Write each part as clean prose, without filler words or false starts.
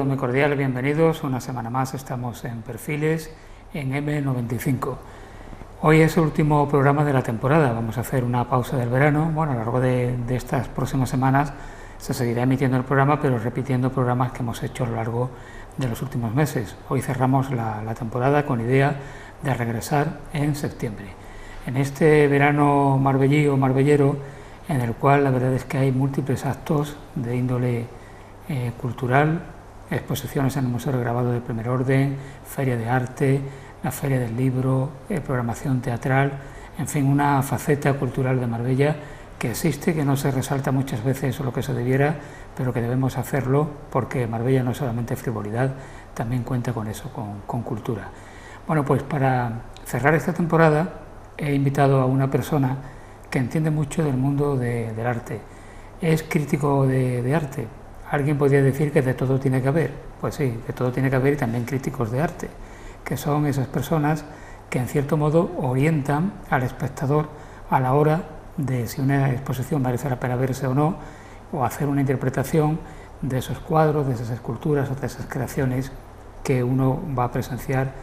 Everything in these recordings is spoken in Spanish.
todos muy cordiales, bienvenidos. Una semana más estamos en Perfiles en M95. Hoy es el último programa de la temporada, vamos a hacer una pausa del verano. Bueno, a lo largo de estas próximas semanas se seguirá emitiendo el programa, pero repitiendo programas que hemos hecho a lo largo de los últimos meses. Hoy cerramos la temporada con idea de regresar en septiembre. En este verano marbellí o marbellero, en el cual la verdad es que hay múltiples actos de índole cultural, exposiciones en el Museo de Grabado de Primer Orden, Feria de Arte, la Feria del Libro, programación teatral, en fin, una faceta cultural de Marbella que existe, que no se resalta muchas veces lo que se debiera, pero que debemos hacerlo porque Marbella no es solamente frivolidad, también cuenta con eso, con cultura. Bueno, pues para cerrar esta temporada he invitado a una persona que entiende mucho del mundo del arte. Es crítico de arte. Alguien podría decir que de todo tiene que haber. Pues sí, de todo tiene que haber, y también críticos de arte, que son esas personas que en cierto modo orientan al espectador a la hora de si una exposición merece la pena verse o no, o hacer una interpretación de esos cuadros, de esas esculturas o de esas creaciones que uno va a presenciar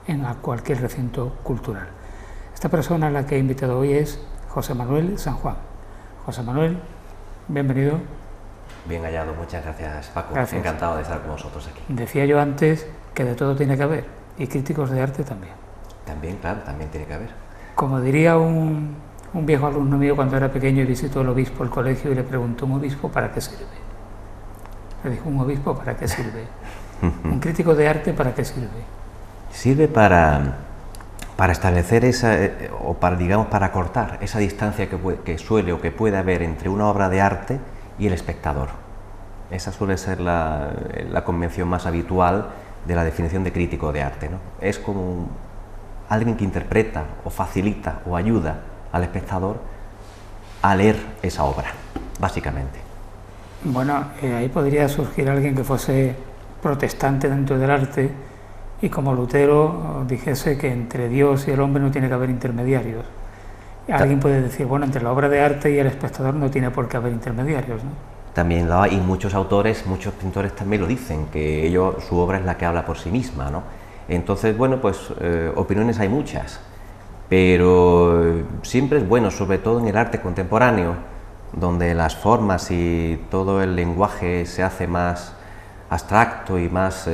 en cualquier recinto cultural. Esta persona a la que he invitado hoy es José Manuel San Juan. José Manuel, bienvenido. Bien hallado, muchas gracias, Paco. Gracias. Encantado de estar con vosotros aquí. Decía yo antes que de todo tiene que haber, y críticos de arte también. También, claro, también tiene que haber. Como diría un viejo alumno mío cuando era pequeño y visitó al obispo el colegio y le preguntó: ¿un obispo para qué sirve? Le dijo: ¿un obispo para qué sirve? ¿Un crítico de arte para qué sirve? Sirve para establecer esa, o para, digamos, para cortar esa distancia que suele o que puede haber entre una obra de arte y el espectador. Esa suele ser la convención más habitual de la definición de crítico de arte, ¿no? Es como alguien que interpreta o facilita o ayuda al espectador a leer esa obra, básicamente. Bueno, ahí podría surgir alguien que fuese protestante dentro del arte y como Lutero dijese que entre Dios y el hombre no tiene que haber intermediarios. Alguien puede decir, bueno, entre la obra de arte y el espectador no tiene por qué haber intermediarios, ¿no? También lo hay, y muchos autores, muchos pintores también lo dicen, que su obra es la que habla por sí misma, ¿no? Entonces, bueno, pues opiniones hay muchas, pero siempre es bueno, sobre todo en el arte contemporáneo, donde las formas y todo el lenguaje se hace más abstracto y más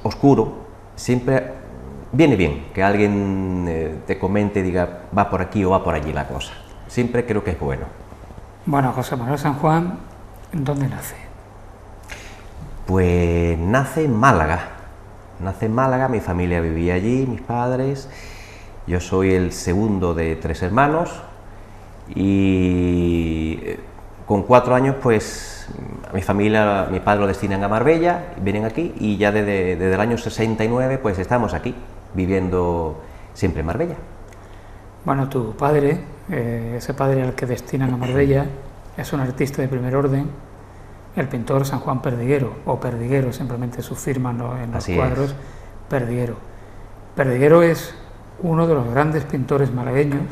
oscuro, siempre viene bien que alguien te comente y diga va por aquí o va por allí la cosa. Siempre creo que es bueno. Bueno, José Manuel San Juan, ¿dónde nace? Pues nace en Málaga. Nace en Málaga, mi familia vivía allí, mis padres. Yo soy el segundo de 3 hermanos y con 4 años pues mi familia, mi padre lo destinan a Marbella, vienen aquí y ya desde el año 69 pues estamos aquí, viviendo siempre en Marbella. Bueno, tu padre, ese padre al que destinan a Marbella, es un artista de primer orden, el pintor San Juan Perdiguero, o Perdiguero, simplemente su firma en los cuadros, es. Perdiguero. Perdiguero es uno de los grandes pintores malagueños,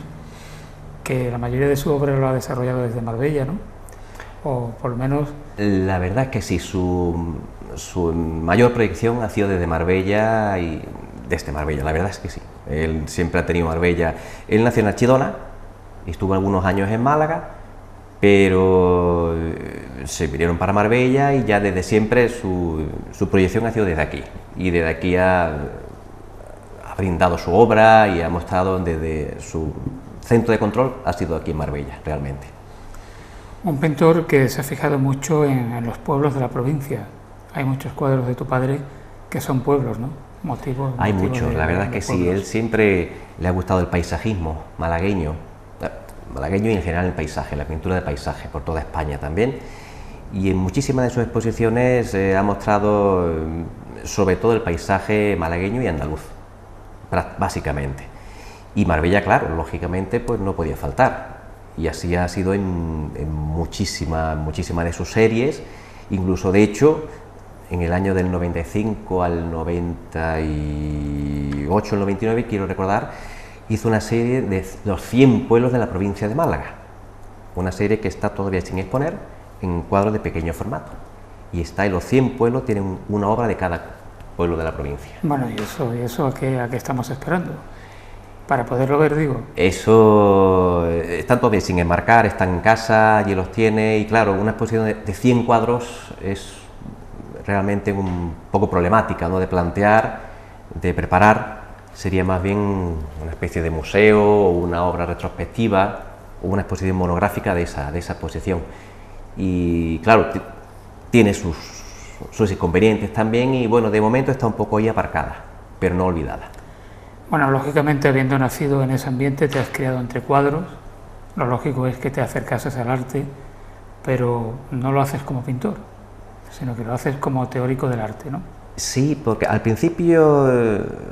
que la mayoría de su obra lo ha desarrollado desde Marbella, ¿no? O por lo menos... La verdad es que sí, su mayor proyección ha sido desde Marbella y desde Marbella, la verdad es que sí. Él siempre ha tenido Marbella. Él nació en Archidona, estuvo algunos años en Málaga, pero se vinieron para Marbella y ya desde siempre su proyección ha sido desde aquí. Y desde aquí ha brindado su obra y ha mostrado desde su centro de control, ha sido aquí en Marbella, realmente. Un pintor que se ha fijado mucho en los pueblos de la provincia. Hay muchos cuadros de tu padre que son pueblos, ¿no? Hay muchos, la verdad es que sí. Él siempre le ha gustado el paisajismo malagueño y en general el paisaje, la pintura de paisaje, por toda España también. Y en muchísimas de sus exposiciones ha mostrado sobre todo el paisaje malagueño y andaluz, básicamente. Y Marbella, claro, lógicamente, pues no podía faltar. Y así ha sido en muchísimas de sus series, incluso de hecho en el año del 95 al 98, el 99, quiero recordar, hizo una serie de los 100 pueblos de la provincia de Málaga, una serie que está todavía sin exponer en cuadros de pequeño formato. y está en los 100 pueblos, tienen una obra de cada pueblo de la provincia. Bueno, ¿y eso a qué estamos esperando? Para poderlo ver, digo. Eso, están todavía sin enmarcar, están en casa, allí los tiene, y claro, una exposición de 100 cuadros es realmente un poco problemática, ¿no?, de plantear, de preparar. Sería más bien una especie de museo o una obra retrospectiva o una exposición monográfica de esa exposición. Y claro, tiene sus inconvenientes también, y bueno, de momento está un poco ahí aparcada, pero no olvidada. Bueno, lógicamente, habiendo nacido en ese ambiente, te has criado entre cuadros. Lo lógico es que te acercases al arte, pero no lo haces como pintor, sino que lo haces como teórico del arte, ¿no? Sí, porque al principio,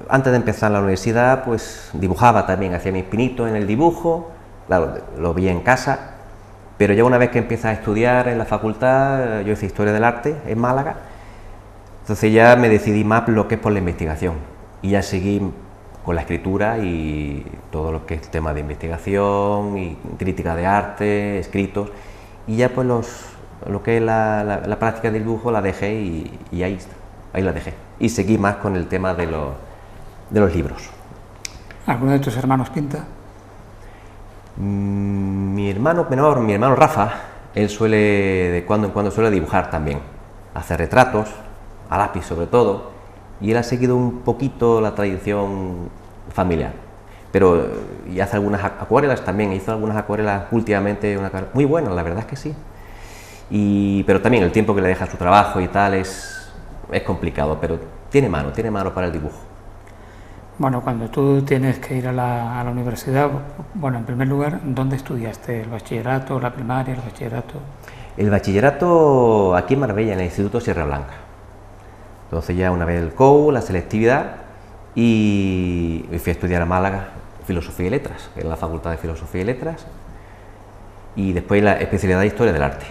antes de empezar la universidad, pues dibujaba también, hacía mis pinitos en el dibujo, claro, lo veía en casa, pero ya una vez que empiezas a estudiar en la facultad, yo hice Historia del Arte en Málaga, entonces ya me decidí más lo que es por la investigación, y ya seguí con la escritura y todo lo que es tema de investigación y crítica de arte, escritos, y ya pues lo que es la práctica del dibujo la dejé y ahí la dejé, y seguí más con el tema de los libros. ¿Alguno de tus hermanos pinta? Mi hermano menor, mi hermano Rafa, él suele, de cuando en cuando suele dibujar también, hace retratos, a lápiz sobre todo, y él ha seguido un poquito la tradición familiar, pero y hace algunas acuarelas también, hizo algunas acuarelas últimamente, muy buenas, la verdad es que sí, pero también el tiempo que le deja a su trabajo y tal es complicado, pero tiene mano para el dibujo. Bueno, cuando tú tienes que ir a la universidad, bueno, en primer lugar, ¿dónde estudiaste? ¿El bachillerato, la primaria, el bachillerato? El bachillerato aquí en Marbella, en el Instituto Sierra Blanca. Entonces ya una vez el COU, la selectividad, y fui a estudiar a Málaga Filosofía y Letras, en la Facultad de Filosofía y Letras, y después la especialidad de Historia del Arte.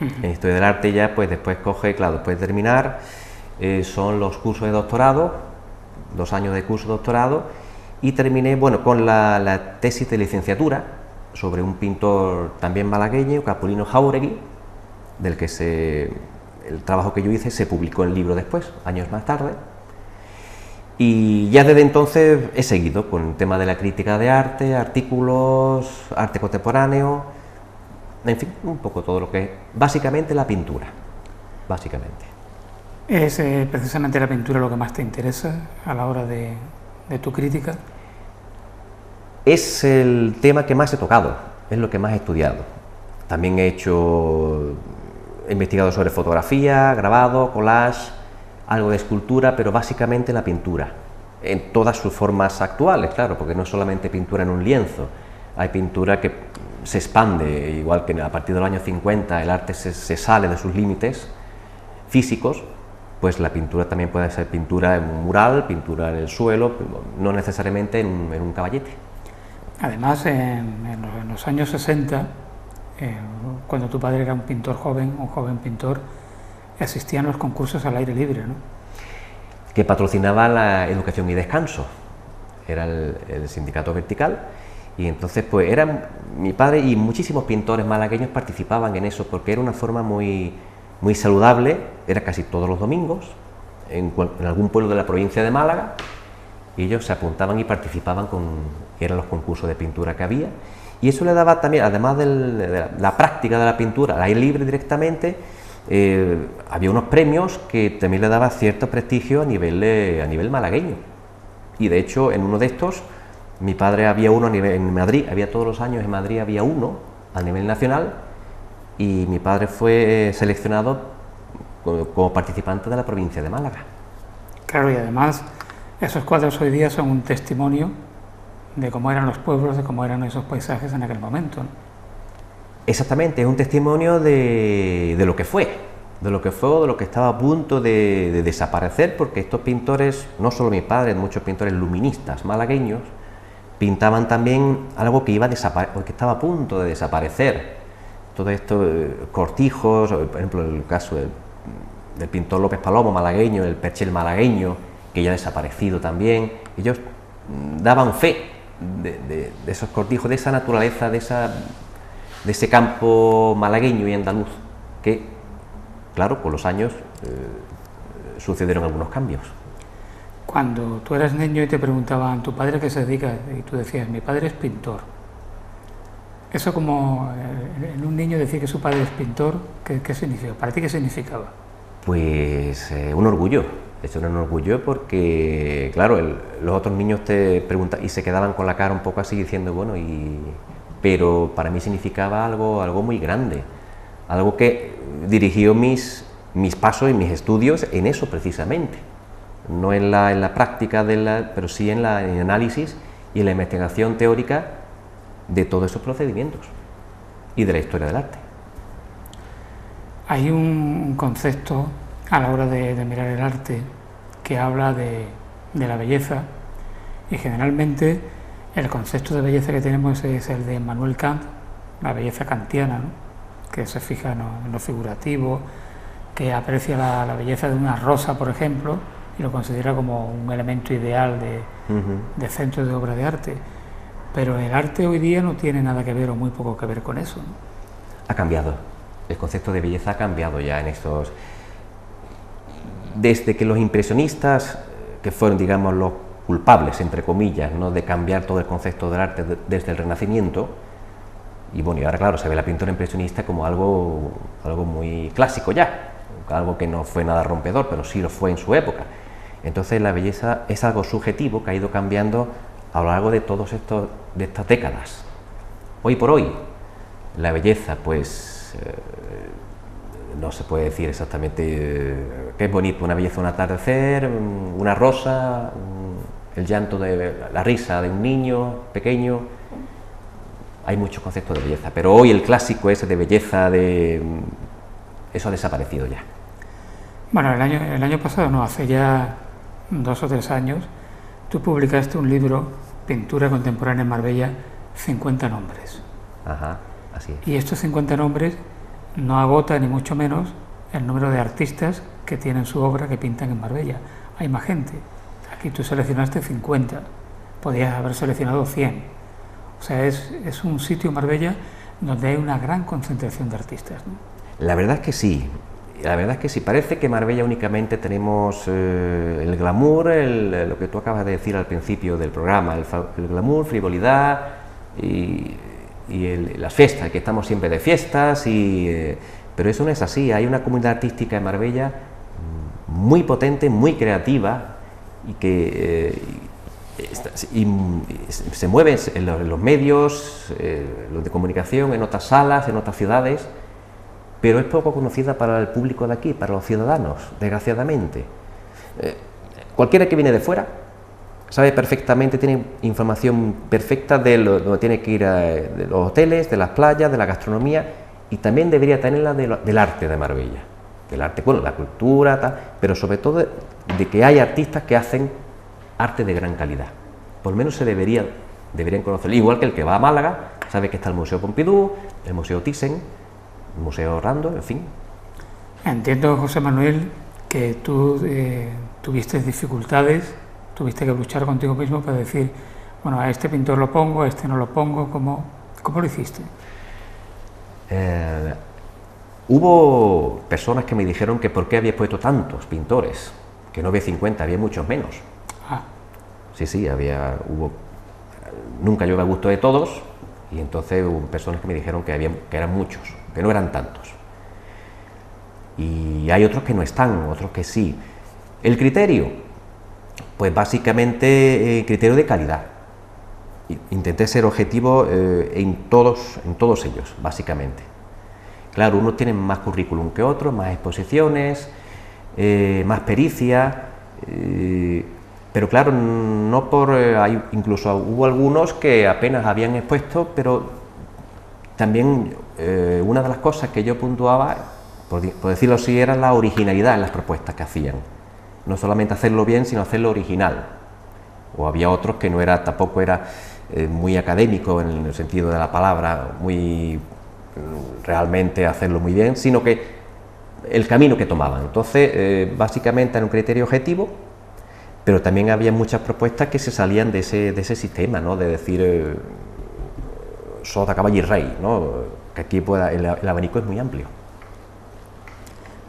En Historia del Arte ya pues después coge, claro, después de terminar, son los cursos de doctorado, 2 años de curso de doctorado, y terminé, bueno, con la tesis de licenciatura sobre un pintor también malagueño, Capulino Jáuregui, del que el trabajo que yo hice se publicó en libro después, años más tarde, y ya desde entonces he seguido con el tema de la crítica de arte, artículos, arte contemporáneo, en fin, un poco todo lo que es, básicamente la pintura, básicamente. ¿Es precisamente la pintura lo que más te interesa a la hora de tu crítica? Es el tema que más he tocado, es lo que más he estudiado. También he investigado sobre fotografía, grabado, collage, algo de escultura, pero básicamente la pintura, en todas sus formas actuales, claro, porque no es solamente pintura en un lienzo, hay pintura que se expande, igual que a partir del año 50 el arte se sale de sus límites físicos, pues la pintura también puede ser pintura en un mural, pintura en el suelo, no necesariamente en un caballete. Además, en los años 60, cuando tu padre era un joven pintor, existían los concursos al aire libre, ¿no? Que patrocinaba la Educación y Descanso, era el sindicato vertical, y entonces pues mi padre y muchísimos pintores malagueños participaban en eso, porque era una forma muy saludable, era casi todos los domingos, en algún pueblo de la provincia de Málaga, y ellos se apuntaban y participaban eran los concursos de pintura que había, y eso le daba también, además de la práctica de la pintura al aire libre directamente, había unos premios que también le daba cierto prestigio a nivel malagueño, y de hecho en uno de estos, mi padre había uno en Madrid, todos los años en Madrid había uno a nivel nacional, y mi padre fue seleccionado como participante de la provincia de Málaga. Claro, y además esos cuadros hoy día son un testimonio de cómo eran los pueblos, de cómo eran esos paisajes en aquel momento, ¿no? Exactamente, es un testimonio de lo que fue, de lo que estaba a punto de desaparecer, porque estos pintores, no solo mi padre, muchos pintores luministas malagueños, pintaban también algo que que estaba a punto de desaparecer. Todo esto, cortijos, por ejemplo el caso del pintor López Palomo malagueño, el perchel malagueño, que ya ha desaparecido también. Ellos daban fe de esos cortijos, de esa naturaleza, de ese campo malagueño y andaluz, que claro, con los años sucedieron algunos cambios. Cuando tú eras niño y te preguntaban, ¿tu padre a qué se dedica? Y tú decías, mi padre es pintor. Eso como en un niño decir que su padre es pintor, ¿qué significa? ¿Para ti qué significaba? Pues un orgullo. Eso era un orgullo porque, claro, los otros niños te preguntan y se quedaban con la cara un poco así diciendo, bueno, pero para mí significaba algo muy grande, algo que dirigió mis pasos y mis estudios en eso precisamente, no en la práctica, pero sí en el análisis y en la investigación teórica de todos esos procedimientos y de la historia del arte. Hay un concepto a la hora de mirar el arte que habla de la belleza, y generalmente el concepto de belleza que tenemos es el de Immanuel Kant, la belleza kantiana, ¿no? Que se fija en lo figurativo, que aprecia la belleza de una rosa, por ejemplo, y lo considera como un elemento ideal de centro de obra de arte. Pero el arte hoy día no tiene nada que ver o muy poco que ver con eso, ¿no? Ha cambiado. El concepto de belleza ha cambiado ya en estos... Desde que los impresionistas, que fueron, digamos, los culpables, entre comillas, ¿no?, de cambiar todo el concepto del arte desde el Renacimiento, y bueno, y ahora claro, se ve la pintura impresionista como algo muy clásico ya, algo que no fue nada rompedor, pero sí lo fue en su época. Entonces la belleza es algo subjetivo que ha ido cambiando a lo largo de de estas décadas. Hoy por hoy, la belleza, pues, no se puede decir exactamente qué es bonito, una belleza, un atardecer, una rosa, el llanto la risa de un niño pequeño. Hay muchos conceptos de belleza, pero hoy el clásico ese de belleza, eso ha desaparecido ya. Bueno, el año pasado, no, hace ya 2 o 3 años, tú publicaste un libro, Pintura Contemporánea en Marbella, 50 nombres. Ajá, así es. Y estos 50 nombres no agota ni mucho menos el número de artistas que tienen su obra que pintan en Marbella. Hay más gente. Aquí tú seleccionaste 50, podías haber seleccionado 100. O sea, es un sitio en Marbella donde hay una gran concentración de artistas, ¿no? La verdad es que sí. La verdad es que sí, parece que en Marbella únicamente tenemos el glamour, lo que tú acabas de decir al principio del programa, el glamour, frivolidad y las fiestas, que estamos siempre de fiestas, pero eso no es así. Hay una comunidad artística en Marbella muy potente, muy creativa y que se mueve en los medios, los de comunicación, en otras salas, en otras ciudades, pero es poco conocida para el público de aquí, para los ciudadanos, desgraciadamente. Cualquiera que viene de fuera sabe perfectamente, tiene información perfecta de donde tiene que ir, de los hoteles, de las playas, de la gastronomía, y también debería tenerla del arte de Marbella, del arte, bueno, la cultura, tal, pero sobre todo de que hay artistas que hacen arte de gran calidad. Por lo menos deberían conocerlo, igual que el que va a Málaga sabe que está el Museo Pompidou, el Museo Thyssen, el Museo Rando, en fin. Entiendo, José Manuel, que tú tuviste dificultades, tuviste que luchar contigo mismo para decir, bueno, a este pintor lo pongo, a este no lo pongo. ¿Cómo lo hiciste? Hubo personas que me dijeron que por qué había puesto tantos pintores, que no había 50, había muchos menos. Sí, nunca yo me gustó de todos, y entonces hubo personas que me dijeron que eran muchos, que no eran tantos. Y hay otros que no están, otros que sí. El criterio, pues básicamente criterio de calidad. Intenté ser objetivo en todos ellos, básicamente. Claro, unos tienen más currículum que otros, más exposiciones, más pericia, pero claro, no incluso hubo algunos que apenas habían expuesto, pero también una de las cosas que yo puntuaba, por decirlo así, era la originalidad en las propuestas que hacían. No solamente hacerlo bien, sino hacerlo original. O había otros que tampoco era muy académico en el sentido de la palabra, muy realmente hacerlo muy bien, sino que el camino que tomaban. Entonces, básicamente era un criterio objetivo, pero también había muchas propuestas que se salían de ese sistema, ¿no? De decir sota, caballo y rey, ¿no? Que aquí el abanico es muy amplio.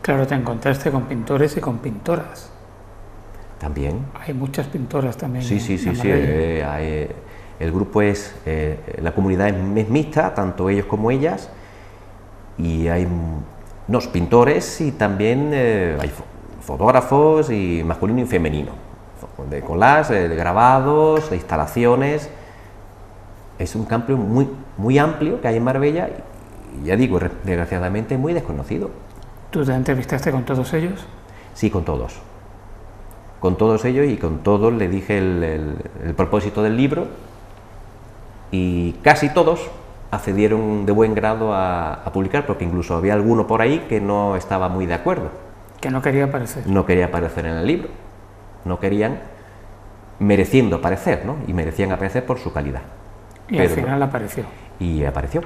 Claro, te encontraste con pintores y con pintoras. También. Hay muchas pintoras también. Sí. El grupo la comunidad es mixta, tanto ellos como ellas, y hay unos pintores y también hay fotógrafos, y masculino y femenino, de collage, de grabados, de instalaciones. Es un campo muy amplio que hay en Marbella, y ya digo, desgraciadamente muy desconocido. ¿Tú te entrevistaste con todos ellos? Sí, con todos. Con todos ellos, y con todos le dije el propósito del libro, y casi todos accedieron de buen grado a publicar, porque incluso había alguno por ahí que no estaba muy de acuerdo. Que no quería aparecer. No quería aparecer en el libro. No querían, mereciendo aparecer, ¿no? Y merecían aparecer por su calidad. Y al final apareció. Y apareció.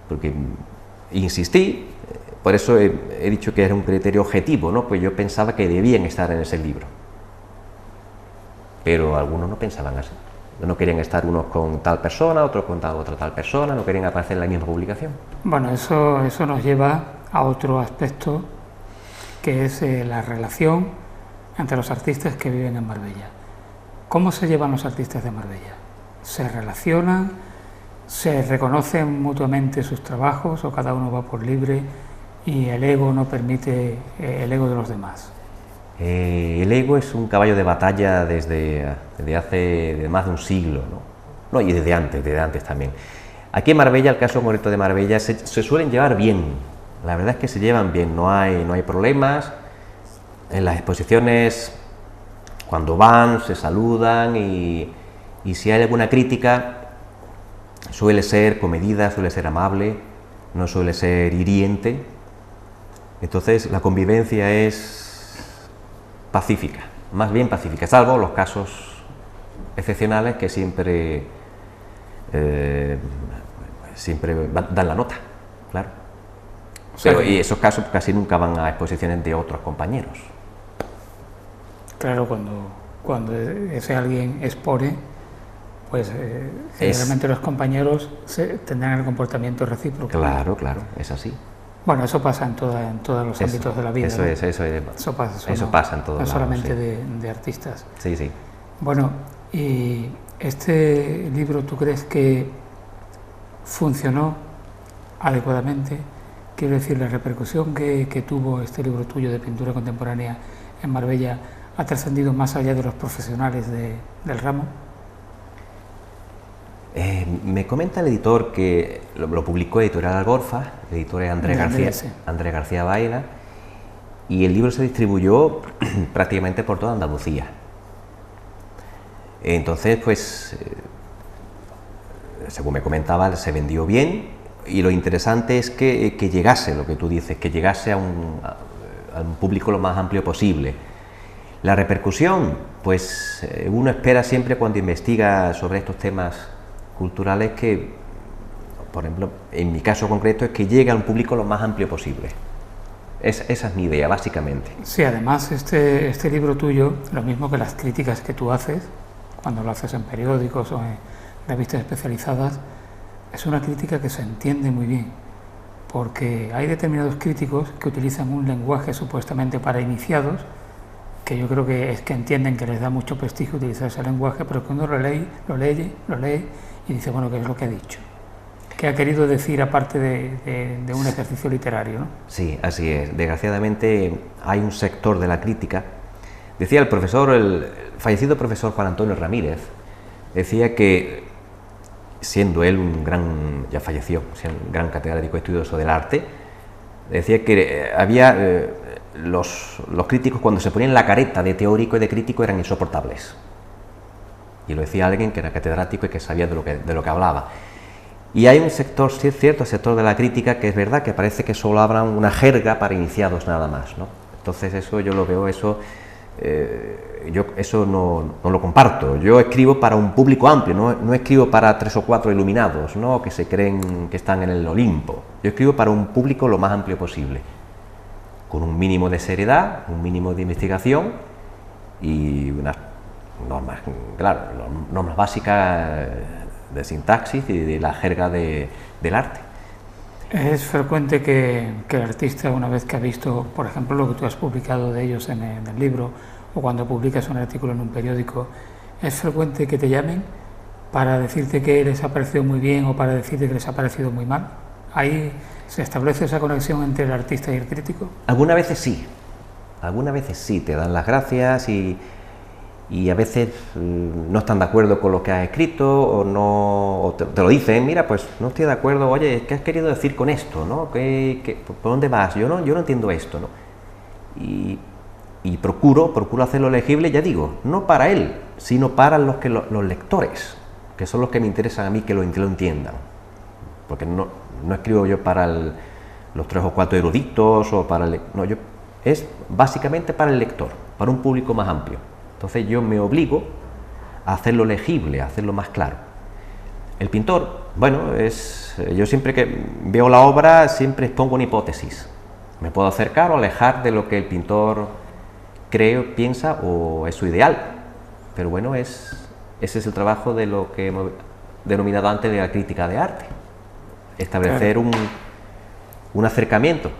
Porque insistí, por eso he dicho que era un criterio objetivo, ¿no? Pues yo pensaba que debían estar en ese libro. Pero algunos no pensaban así. No querían estar unos con tal persona, otros con otra tal persona, no querían aparecer en la misma publicación. Bueno, eso nos lleva a otro aspecto, que es la relación entre los artistas que viven en Marbella. ¿Cómo se llevan los artistas de Marbella? ¿Se relacionan? ¿Se reconocen mutuamente sus trabajos, o cada uno va por libre y el ego no permite el ego de los demás? El ego es un caballo de batalla desde hace más de un siglo, ¿no? Y desde antes también. Aquí en Marbella, el caso concreto de Marbella, se suelen llevar bien. La verdad es que se llevan bien, no hay problemas. En las exposiciones, cuando van, se saludan, y si hay alguna crítica, suele ser comedida, suele ser amable, no suele ser hiriente. Entonces la convivencia es pacífica, más bien pacífica, salvo los casos excepcionales que siempre dan la nota, claro. Pero y esos casos casi nunca van a exposiciones de otros compañeros. Claro, cuando ese alguien expone, pues generalmente los compañeros tendrán el comportamiento recíproco. Claro, es así. Bueno, eso pasa en todos los ámbitos de la vida. Eso pasa en todos lados. No solamente sí. de artistas. Sí. Bueno, ¿y este libro tú crees que funcionó adecuadamente? Quiero decir, la repercusión que tuvo este libro tuyo de pintura contemporánea en Marbella ha trascendido más allá de los profesionales del ramo. Me comenta el editor que lo publicó Editorial Algorfa, el editor es Andrés García Baila, y el libro se distribuyó prácticamente por toda Andalucía. Entonces, pues, según me comentaba, se vendió bien, y lo interesante es que llegase, lo que tú dices, que llegase a un público lo más amplio posible. La repercusión, pues uno espera siempre cuando investiga sobre estos temas culturales que, por ejemplo, en mi caso concreto, es que llegue a un público lo más amplio posible. Esa es mi idea, básicamente. Sí, además este libro tuyo, lo mismo que las críticas que tú haces, cuando lo haces en periódicos o en revistas especializadas, es una crítica que se entiende muy bien, porque hay determinados críticos que utilizan un lenguaje supuestamente para iniciados, que yo creo que es que entienden que les da mucho prestigio utilizar ese lenguaje, pero que uno lo lee y dice, bueno, ¿qué es lo que ha dicho? ¿Qué ha querido decir aparte de un ejercicio literario, ¿no? Sí, así es. Desgraciadamente hay un sector de la crítica. Decía el fallecido profesor Juan Antonio Ramírez, decía que, siendo él ya falleció, siendo un gran catedrático estudioso del arte, decía que había los críticos, cuando se ponían la careta de teórico y de crítico, eran insoportables. Y lo decía alguien que era catedrático y que sabía de lo que hablaba. Y hay un sector, cierto sector de la crítica, que es verdad que parece que solo hablan una jerga para iniciados nada más, ¿no? Entonces eso yo lo veo, yo eso no lo comparto. Yo escribo para un público amplio, no escribo para 3 o 4 iluminados, ¿no?, que se creen que están en el Olimpo. Yo escribo para un público lo más amplio posible, con un mínimo de seriedad, un mínimo de investigación y unas normas, claro, normas básicas de sintaxis y de la jerga del arte. Es frecuente que el artista, una vez que ha visto, por ejemplo, lo que tú has publicado de ellos en el libro, o cuando publicas un artículo en un periódico, es frecuente que te llamen para decirte que les ha parecido muy bien o para decirte que les ha parecido muy mal. ¿Ahí se establece esa conexión entre el artista y el crítico? Algunas veces sí, te dan las gracias y a veces no están de acuerdo con lo que has escrito o no, o te lo dicen, mira, pues no estoy de acuerdo, oye, ¿qué has querido decir con esto? ¿No? ¿Por dónde vas? Yo no entiendo esto, ¿no? Y procuro hacerlo legible, ya digo, no para él, sino para los lectores, que son los que me interesan a mí que lo entiendan, porque no escribo yo para los 3 o 4 eruditos o para es básicamente para el lector, para un público más amplio. Entonces yo me obligo a hacerlo legible, a hacerlo más claro. El pintor, bueno, yo siempre que veo la obra siempre expongo una hipótesis. Me puedo acercar o alejar de lo que el pintor cree, piensa o es su ideal. Pero bueno, ese es el trabajo de lo que hemos denominado antes de la crítica de arte. Establecer un acercamiento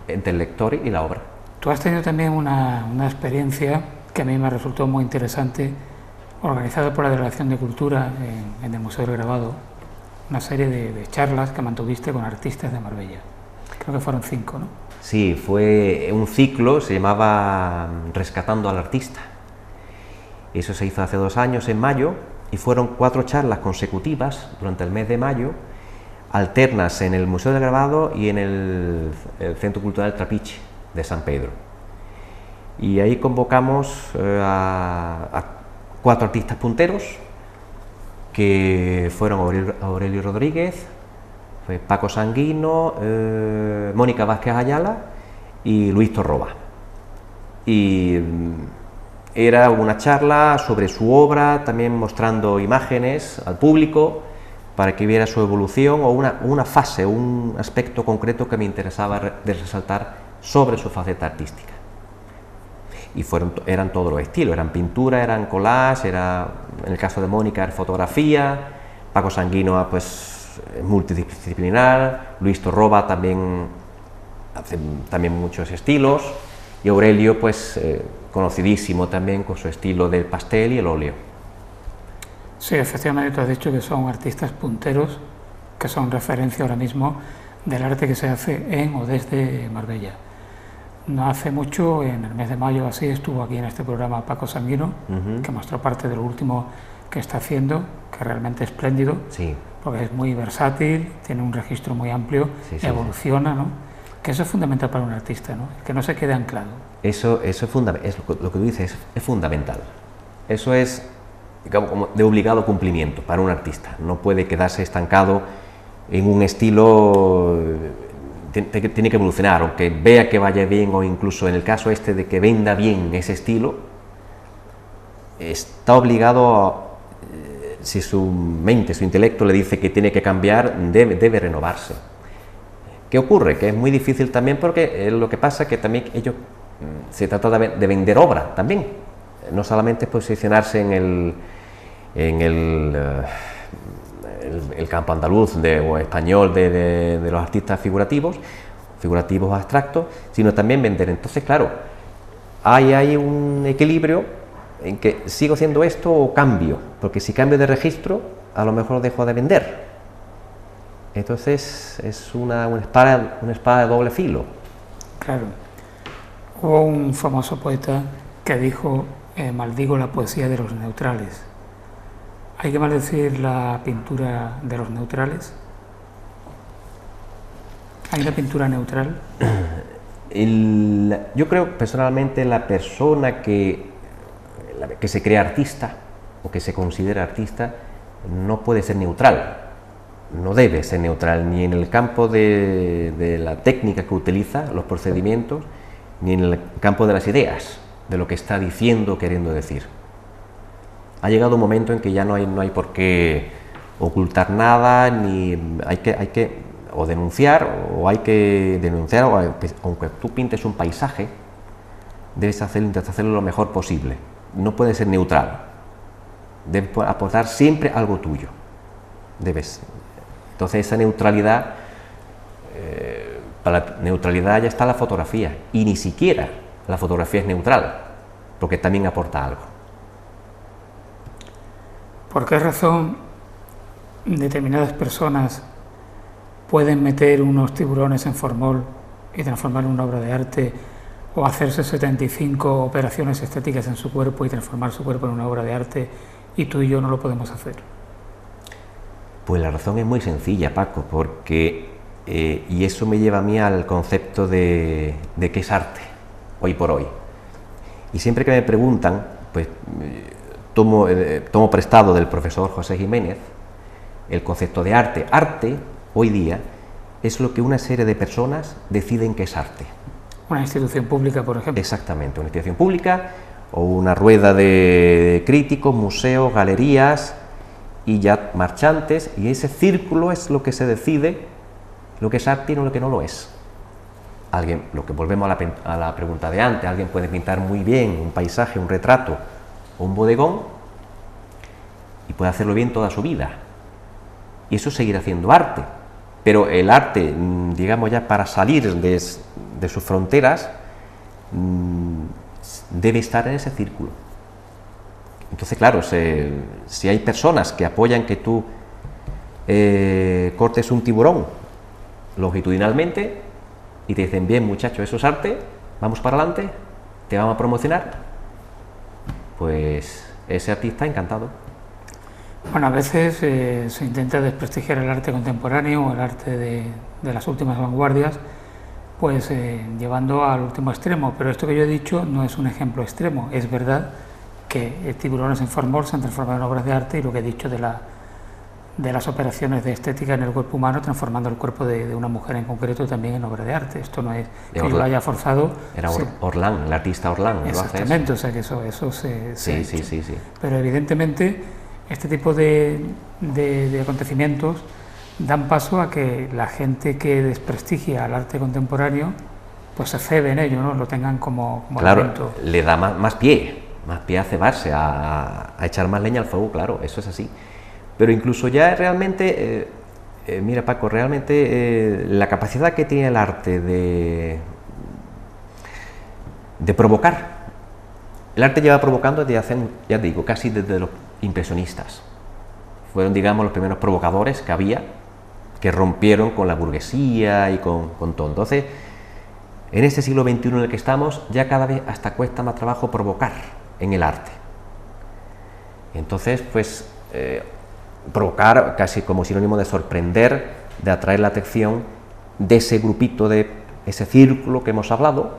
entre el lector y la obra. Tú has tenido también una experiencia que a mí me resultó muy interesante, organizada por la Delegación de Cultura en el Museo del Grabado, una serie de charlas que mantuviste con artistas de Marbella. Creo que fueron 5, ¿no? Sí, fue un ciclo, se llamaba Rescatando al Artista. Eso se hizo hace 2 años, en mayo, y fueron 4 charlas consecutivas durante el mes de mayo, alternas en el Museo del Grabado y en el Centro Cultural Trapiche de San Pedro. Y ahí convocamos a 4 artistas punteros, que fueron Aurelio Rodríguez, fue Paco Sanguino, Mónica Vázquez Ayala y Luis Torroba. Y era una charla sobre su obra, también mostrando imágenes al público para que viera su evolución o una fase, un aspecto concreto que me interesaba resaltar sobre su faceta artística. Y eran todos los estilos, eran pintura, eran collage, en el caso de Mónica era fotografía, Paco Sanguino pues multidisciplinar, Luis Torroba también hace muchos estilos, y Aurelio pues conocidísimo también con su estilo del pastel y el óleo. Sí, efectivamente tú has dicho que son artistas punteros, que son referencia ahora mismo del arte que se hace en o desde Marbella. No hace mucho, en el mes de mayo así, estuvo aquí en este programa Paco Sanguino, que mostró parte de lo último que está haciendo, que realmente es espléndido, sí, porque es muy versátil, tiene un registro muy amplio, evoluciona, ¿no? Que eso es fundamental para un artista, ¿no? Que no se quede anclado. Eso es fundamental, lo que tú dices es fundamental. Eso es, digamos, como de obligado cumplimiento para un artista. No puede quedarse estancado en un estilo, tiene que evolucionar, aunque vea que vaya bien, o incluso en el caso de que venda bien ese estilo, está obligado, si su mente, su intelecto le dice que tiene que cambiar, debe renovarse. ¿Qué ocurre? Que es muy difícil también, porque lo que pasa es que también se trata de vender obra también, no solamente posicionarse en el campo andaluz o español de los artistas figurativos abstractos, sino también vender. Entonces, claro, hay un equilibrio en que sigo haciendo esto o cambio, porque si cambio de registro, a lo mejor dejo de vender. Entonces es una espada de doble filo. Claro. Hubo un famoso poeta que dijo: maldigo la poesía de los neutrales. ¿Hay que maldecir la pintura de los neutrales? ¿Hay una pintura neutral? Yo creo personalmente la persona que se crea artista o que se considera artista no puede ser neutral, no debe ser neutral ni en el campo de la técnica que utiliza, los procedimientos, ni en el campo de las ideas, de lo que está diciendo o queriendo decir. Ha llegado un momento en que ya no hay por qué ocultar nada, ni hay que denunciar, o aunque tú pintes un paisaje, debes intentar hacerlo lo mejor posible. No puede ser neutral, debes aportar siempre algo tuyo. Entonces esa neutralidad Para la neutralidad ya está la fotografía, y ni siquiera la fotografía es neutral, porque también aporta algo. ¿Por qué razón determinadas personas pueden meter unos tiburones en formol y transformarlo en una obra de arte, o hacerse 75 operaciones estéticas en su cuerpo y transformar su cuerpo en una obra de arte, y tú y yo no lo podemos hacer? Pues la razón es muy sencilla, Paco, porque, y eso me lleva a mí al concepto de qué es arte, hoy por hoy. Y siempre que me preguntan, pues tomo prestado del profesor José Jiménez el concepto de arte. Arte, hoy día, es lo que una serie de personas deciden que es arte. Una institución pública, por ejemplo. Exactamente, una institución pública o una rueda de críticos, museos, galerías y ya marchantes, y ese círculo es lo que se decide lo que es arte y no lo que no lo es. Alguien, lo que volvemos a la pregunta de antes, alguien puede pintar muy bien un paisaje, un retrato o un bodegón y puede hacerlo bien toda su vida, y eso seguirá haciendo arte. Pero el arte, digamos, ya para salir de sus fronteras, debe estar en ese círculo. Entonces, claro, si hay personas que apoyan que tú cortes un tiburón longitudinalmente y te dicen, bien, muchacho, eso es arte, vamos para adelante, te vamos a promocionar, pues ese artista encantado. Bueno, a veces se intenta desprestigiar el arte contemporáneo o el arte de las últimas vanguardias, pues llevando al último extremo, pero esto que yo he dicho no es un ejemplo extremo. Es verdad que tiburones en formol se han transformado en obras de arte, y lo que he dicho de las operaciones de estética en el cuerpo humano, transformando el cuerpo de una mujer en concreto también en obra de arte. Esto no es que yo lo haya forzado. Era Orlán, el artista Orlán. Exactamente, o sea que eso se sí. Pero evidentemente este tipo de acontecimientos dan paso a que la gente que desprestigia al arte contemporáneo pues se cebe en ello, ¿no? Lo tengan como claro, elemento. Le da más pie a cebarse, a echar más leña al fuego, claro, eso es así. Pero incluso ya realmente, mira, Paco, realmente la capacidad que tiene el arte de provocar. El arte lleva provocando desde hace, ya te digo, casi desde los impresionistas. Fueron, digamos, los primeros provocadores que había, que rompieron con la burguesía y con todo. Entonces, en este siglo XXI en el que estamos, ya cada vez hasta cuesta más trabajo provocar en el arte. Entonces, pues, provocar casi como sinónimo de sorprender, de atraer la atención de ese grupito, de ese círculo que hemos hablado,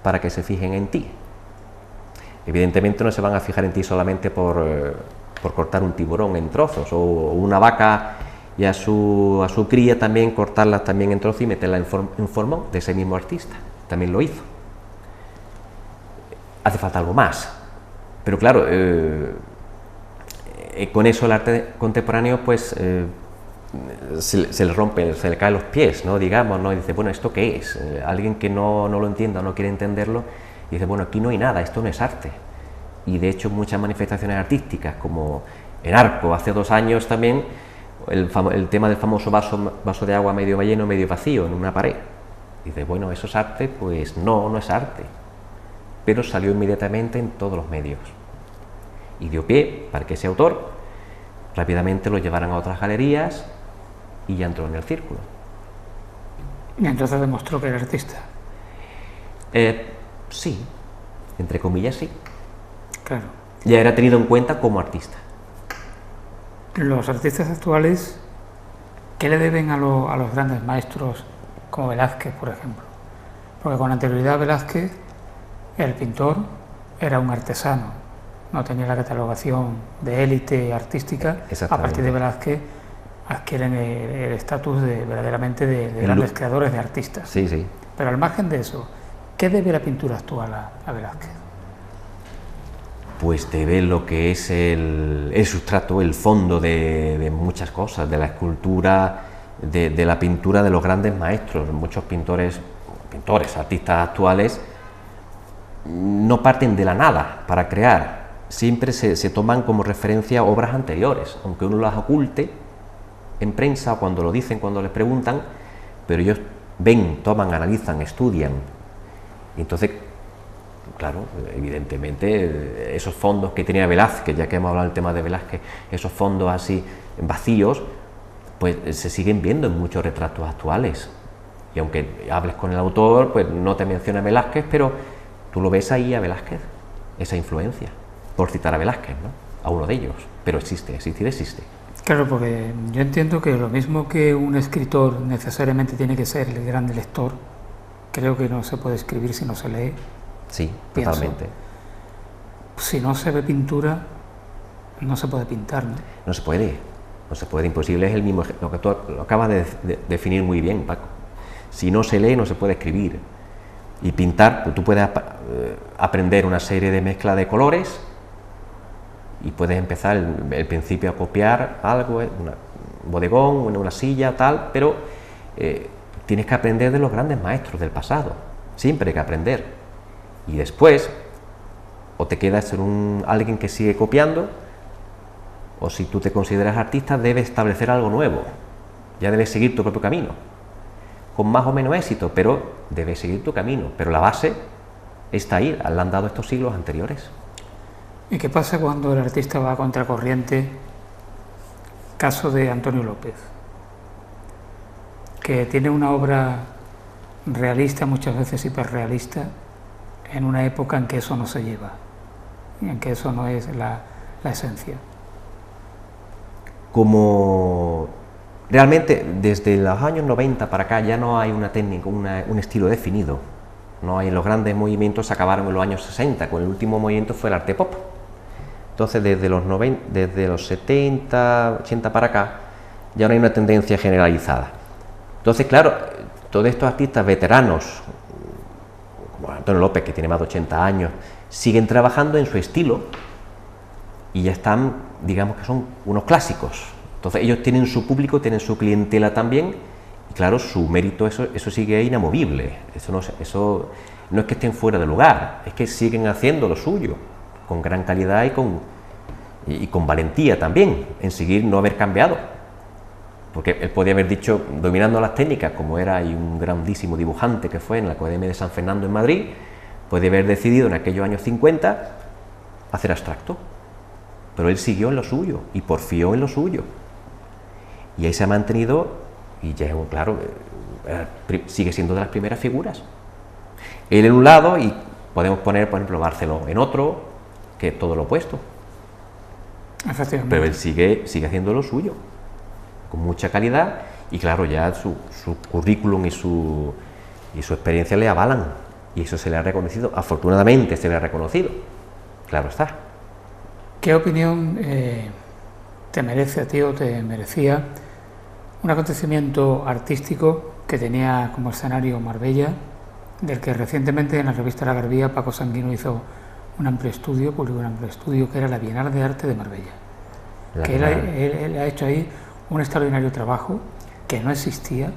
para que se fijen en ti. Evidentemente no se van a fijar en ti solamente por cortar un tiburón en trozos, o una vaca y a su cría también cortarla también en trozos y meterla en formol de ese mismo artista. También lo hizo. Hace falta algo más. Pero claro, con eso el arte contemporáneo pues se le rompe, se le caen los pies, ¿no? Digamos, ¿no? Y dice, bueno, ¿esto qué es? Alguien que no lo entienda, no quiere entenderlo, dice, bueno, aquí no hay nada, esto no es arte. Y de hecho muchas manifestaciones artísticas, como en Arco hace 2 años también, el tema del famoso vaso de agua medio lleno, medio vacío en una pared. Dice, bueno, ¿eso es arte? Pues no es arte. Pero salió inmediatamente en todos los medios. Y dio pie para que ese autor rápidamente lo llevaran a otras galerías y ya entró en el círculo. Y entonces demostró que era artista. Sí, entre comillas sí. Claro. Ya era tenido en cuenta como artista. Los artistas actuales, ¿qué le deben a los grandes maestros como Velázquez, por ejemplo? Porque con anterioridad a Velázquez, el pintor era un artesano, no tenía la catalogación de élite artística. A partir de Velázquez adquieren el estatus verdaderamente de grandes creadores, de artistas. Sí, sí. Pero al margen de eso, ¿qué debe la pintura actual a Velázquez? Pues debe lo que es el sustrato, el fondo de muchas cosas, de la escultura, de la pintura de los grandes maestros. Muchos pintores, artistas actuales, no parten de la nada para crear, siempre se toman como referencia obras anteriores, aunque uno las oculte en prensa o cuando lo dicen, cuando les preguntan, pero ellos ven, toman, analizan, estudian. Y entonces, claro, evidentemente, esos fondos que tenía Velázquez, ya que hemos hablado del tema de Velázquez, esos fondos así vacíos, pues se siguen viendo en muchos retratos actuales. Y aunque hables con el autor, pues no te menciona Velázquez, pero tú lo ves ahí a Velázquez, esa influencia, por citar a Velázquez, ¿no? A uno de ellos, pero existe. Claro, porque yo entiendo que lo mismo que un escritor necesariamente tiene que ser el gran lector, creo que no se puede escribir si no se lee. Sí, totalmente. Si no se ve pintura, no se puede pintar, ¿no? No se puede, imposible, es el mismo, lo que tú lo acabas de definir muy bien, Paco. Si no se lee, no se puede escribir. Y pintar, pues tú puedes aprender una serie de mezcla de colores y puedes empezar el principio a copiar algo, un bodegón, una silla, tal, pero tienes que aprender de los grandes maestros del pasado, siempre hay que aprender. Y después, o te quedas en alguien que sigue copiando, o si tú te consideras artista, debes establecer algo nuevo, ya debes seguir tu propio camino, con más o menos éxito, pero debes seguir tu camino, pero la base está ahí, la han dado estos siglos anteriores. ¿Y qué pasa cuando el artista va a contracorriente? Caso de Antonio López, que tiene una obra realista, muchas veces hiperrealista, en una época en que eso no se lleva, en que eso no es la esencia. Como realmente desde los años 90 para acá ya no hay una técnica, un estilo definido, no hay, los grandes movimientos se acabaron en los años 60, con el último movimiento fue el arte pop. Entonces desde los 70, 80 para acá ya no hay una tendencia generalizada. Entonces claro, todos estos artistas veteranos, como Antonio López, que tiene más de 80 años, siguen trabajando en su estilo y ya están, digamos que son unos clásicos. Entonces ellos tienen su público, tienen su clientela también, y claro, su mérito, eso sigue inamovible. Eso no es que estén fuera de lugar, es que siguen haciendo lo suyo, con gran calidad y con valentía también, en seguir, no haber cambiado. Porque él podía haber dicho, dominando las técnicas, como era y un grandísimo dibujante que fue en la Academia de San Fernando en Madrid, podía haber decidido en aquellos años 50 hacer abstracto. Pero él siguió en lo suyo y porfió en lo suyo. Y ahí se ha mantenido, y ya, claro, sigue siendo de las primeras figuras. Él en un lado, y podemos poner, por ejemplo, Barceló en otro, que es todo lo opuesto. Pero él sigue haciendo lo suyo, con mucha calidad, y claro, ya su currículum y su experiencia le avalan, y eso se le ha reconocido, afortunadamente se le ha reconocido, claro está. ¿Qué opinión te merece a ti o te merecía un acontecimiento artístico que tenía como escenario Marbella, del que recientemente en la revista La Garbía Paco Sanguino hizo publicó un amplio estudio, que era la Bienal de Arte de Marbella? Él ha hecho ahí un extraordinario trabajo que no existía.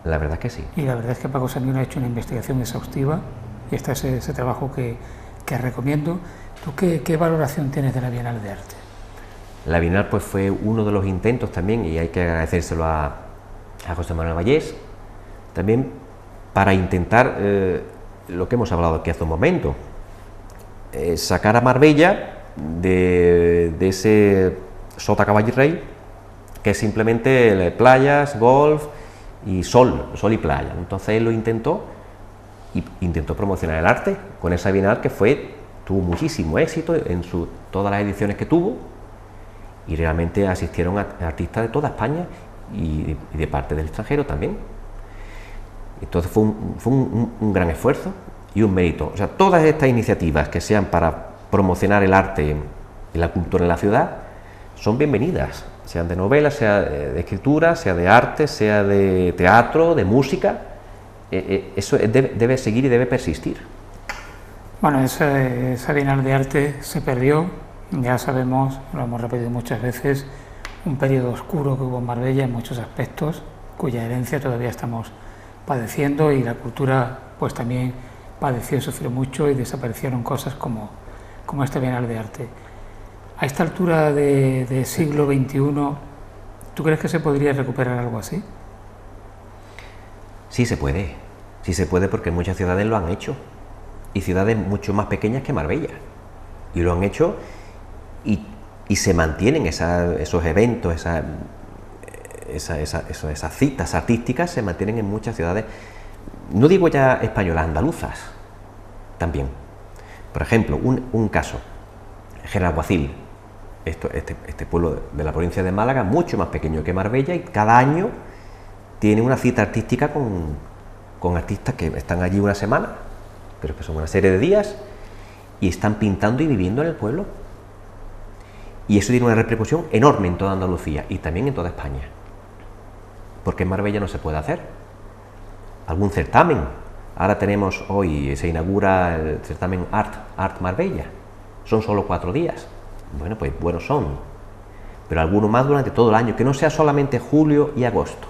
La verdad que sí. Y la verdad es que Paco Sanguino ha hecho una investigación exhaustiva, y está ese trabajo que recomiendo. ¿Tú qué valoración tienes de la Bienal de Arte? La Bienal pues fue uno de los intentos también, y hay que agradecérselo a José Manuel Vallés, también para intentar lo que hemos hablado aquí hace un momento, sacar a Marbella de ese sota caballo y rey, que es simplemente playas, golf y sol y playa. Entonces él lo intentó promocionar el arte con esa Bienal que tuvo muchísimo éxito en todas las ediciones que tuvo, y realmente asistieron artistas de toda España y de parte del extranjero también. Entonces fue un gran esfuerzo y un mérito. O sea, todas estas iniciativas que sean para promocionar el arte y la cultura en la ciudad son bienvenidas, sean de novela, sea de escritura, sea de arte, sea de teatro, de música. Eso debe seguir y debe persistir. Bueno, esa Bienal de Arte se perdió, ya sabemos, lo hemos repetido muchas veces, un periodo oscuro que hubo en Marbella en muchos aspectos, cuya herencia todavía estamos padeciendo, y la cultura pues también padeció y sufrió mucho, y desaparecieron cosas como esta Bienal de Arte. A esta altura de siglo XXI, ¿tú crees que se podría recuperar algo así? Sí se puede porque muchas ciudades lo han hecho, y ciudades mucho más pequeñas que Marbella, y lo han hecho, y se mantienen esos eventos, esas citas artísticas se mantienen en muchas ciudades, no digo ya españolas, andaluzas también. Por ejemplo, un caso, Genalguacil, este pueblo de la provincia de Málaga, mucho más pequeño que Marbella, y cada año tiene una cita artística con artistas que están allí una semana, creo que son una serie de días, y están pintando y viviendo en el pueblo. Y eso tiene una repercusión enorme en toda Andalucía y también en toda España, porque en Marbella no se puede hacer. Algún certamen, ahora tenemos hoy, se inaugura el certamen Art Marbella, son solo 4 días, bueno, pues buenos son, pero alguno más durante todo el año, que no sea solamente julio y agosto.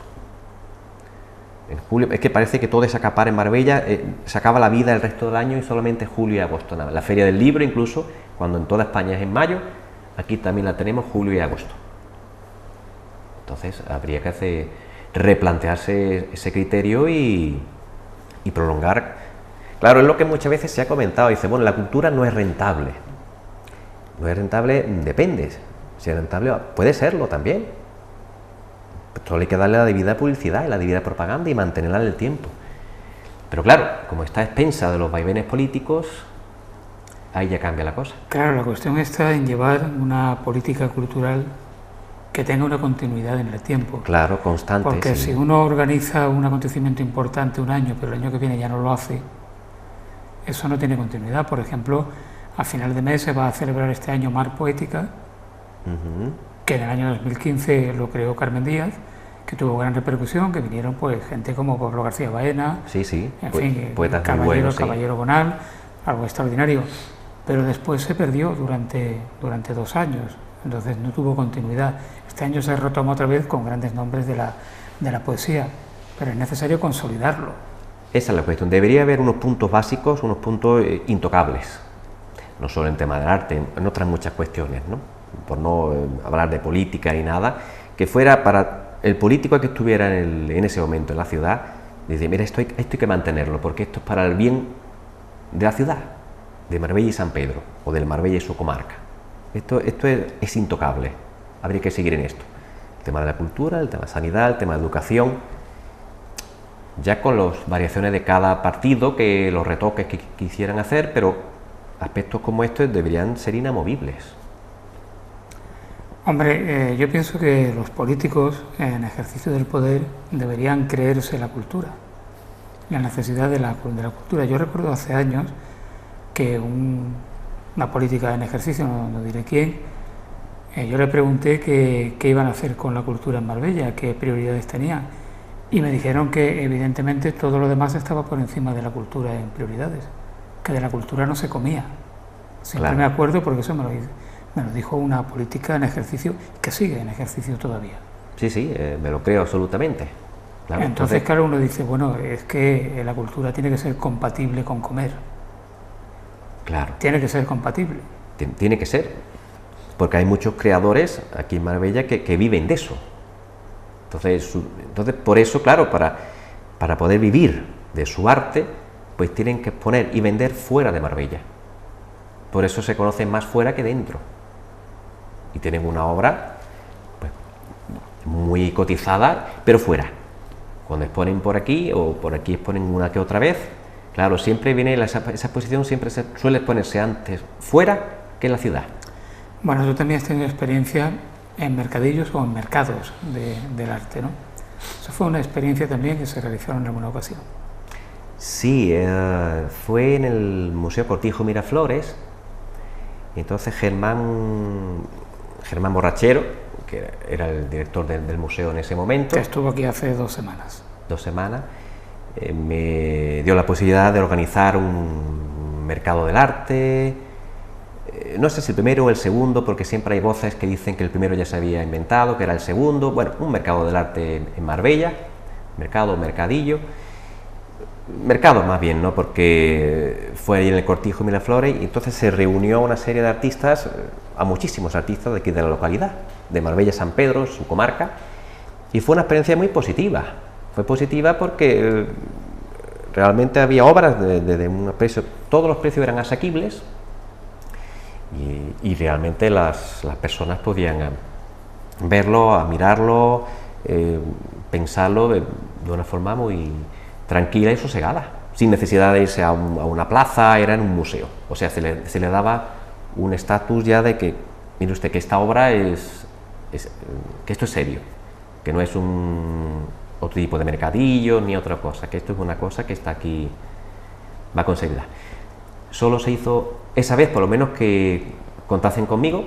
En julio, es que parece que todo es acapar en Marbella, se acaba la vida el resto del año y solamente julio y agosto, nada. La Feria del Libro, incluso, cuando en toda España es en mayo, aquí también la tenemos julio y agosto. Entonces habría que replantearse ese criterio y prolongar. Claro, es lo que muchas veces se ha comentado, dice, bueno, la cultura no es rentable. No es rentable, depende, si es rentable puede serlo también. Solo hay que darle la debida publicidad y la debida propaganda y mantenerla en el tiempo. Pero claro, como está a expensa de los vaivenes políticos, ahí ya cambia la cosa. Claro, la cuestión está en llevar una política cultural que tenga una continuidad en el tiempo. Claro, constante. Porque sí. Si uno organiza un acontecimiento importante un año, pero el año que viene ya no lo hace, eso no tiene continuidad. Por ejemplo, a final de mes se va a celebrar este año Mar Poética, que en el año 2015 lo creó Carmen Díaz, que tuvo gran repercusión, que vinieron pues gente como Pablo García Baena, en fin, poetas Caballero, muy buenos, Caballero Bonal, algo extraordinario, pero después se perdió durante 2 años, entonces no tuvo continuidad. Este año se retoma otra vez con grandes nombres de la poesía, pero es necesario consolidarlo. Esa es la cuestión, debería haber unos puntos básicos, unos puntos intocables, no solo en tema del arte, en otras muchas cuestiones, ¿no? Por no hablar de política ni nada, que fuera para el político que estuviera en ese momento en la ciudad, dice, mira, esto hay que mantenerlo, porque esto es para el bien de la ciudad, de Marbella y San Pedro, o del Marbella y su comarca. Esto es intocable, habría que seguir en esto. El tema de la cultura, el tema de sanidad, el tema de educación, ya con las variaciones de cada partido, que los retoques que quisieran hacer, pero aspectos como estos deberían ser inamovibles. Hombre, yo pienso que los políticos en ejercicio del poder deberían creerse la cultura, la necesidad de la cultura. Yo recuerdo hace años que una política en ejercicio, no diré quién, yo le pregunté qué iban a hacer con la cultura en Marbella, qué prioridades tenían, y me dijeron que evidentemente todo lo demás estaba por encima de la cultura en prioridades, que de la cultura no se comía. Siempre Claro. me acuerdo porque eso me lo dijo una política en ejercicio que sigue en ejercicio todavía. Sí, me lo creo absolutamente. Claro, entonces, claro, uno dice, bueno, es que la cultura tiene que ser compatible con comer. Claro. Tiene que ser compatible. Tiene que ser, porque hay muchos creadores aquí en Marbella que viven de eso. Entonces, por eso, claro, para poder vivir de su arte, pues tienen que exponer y vender fuera de Marbella. Por eso se conocen más fuera que dentro. Y tienen una obra pues, muy cotizada, pero fuera. Cuando exponen por aquí o por aquí exponen una que otra vez, claro, siempre viene esa exposición, siempre suele exponerse antes fuera que en la ciudad. Bueno, tú también has tenido experiencia en mercadillos o en mercados del arte, ¿no? Eso fue una experiencia también que se realizó en alguna ocasión. Sí, fue en el Museo Cortijo Miraflores. Entonces Germán Borrachero, que era el director del museo en ese momento, Que estuvo aquí hace 2 semanas. 2 semanas, me dio la posibilidad de organizar un mercado del arte. No sé si el primero o el segundo, porque siempre hay voces que dicen que el primero ya se había inventado, que era el segundo. Bueno, un mercado del arte en Marbella, mercadillo, mercado más bien, ¿no? Porque fue ahí en el Cortijo Miraflores y entonces se reunió una serie de artistas, a muchísimos artistas de aquí de la localidad, de Marbella, San Pedro, su comarca, y fue una experiencia muy positiva, Fue positiva porque realmente había obras de un precio, todos los precios eran asequibles y realmente las personas podían verlo, admirarlo, pensarlo de una forma muy tranquila y sosegada, sin necesidad de irse a una plaza, era en un museo. O sea, se le daba un estatus ya de que, mire usted, que esta obra que esto es serio, que no es otro tipo de mercadillo ni otra cosa, que esto es una cosa que está aquí, va con seriedad. Solo se hizo esa vez, por lo menos, que contasen conmigo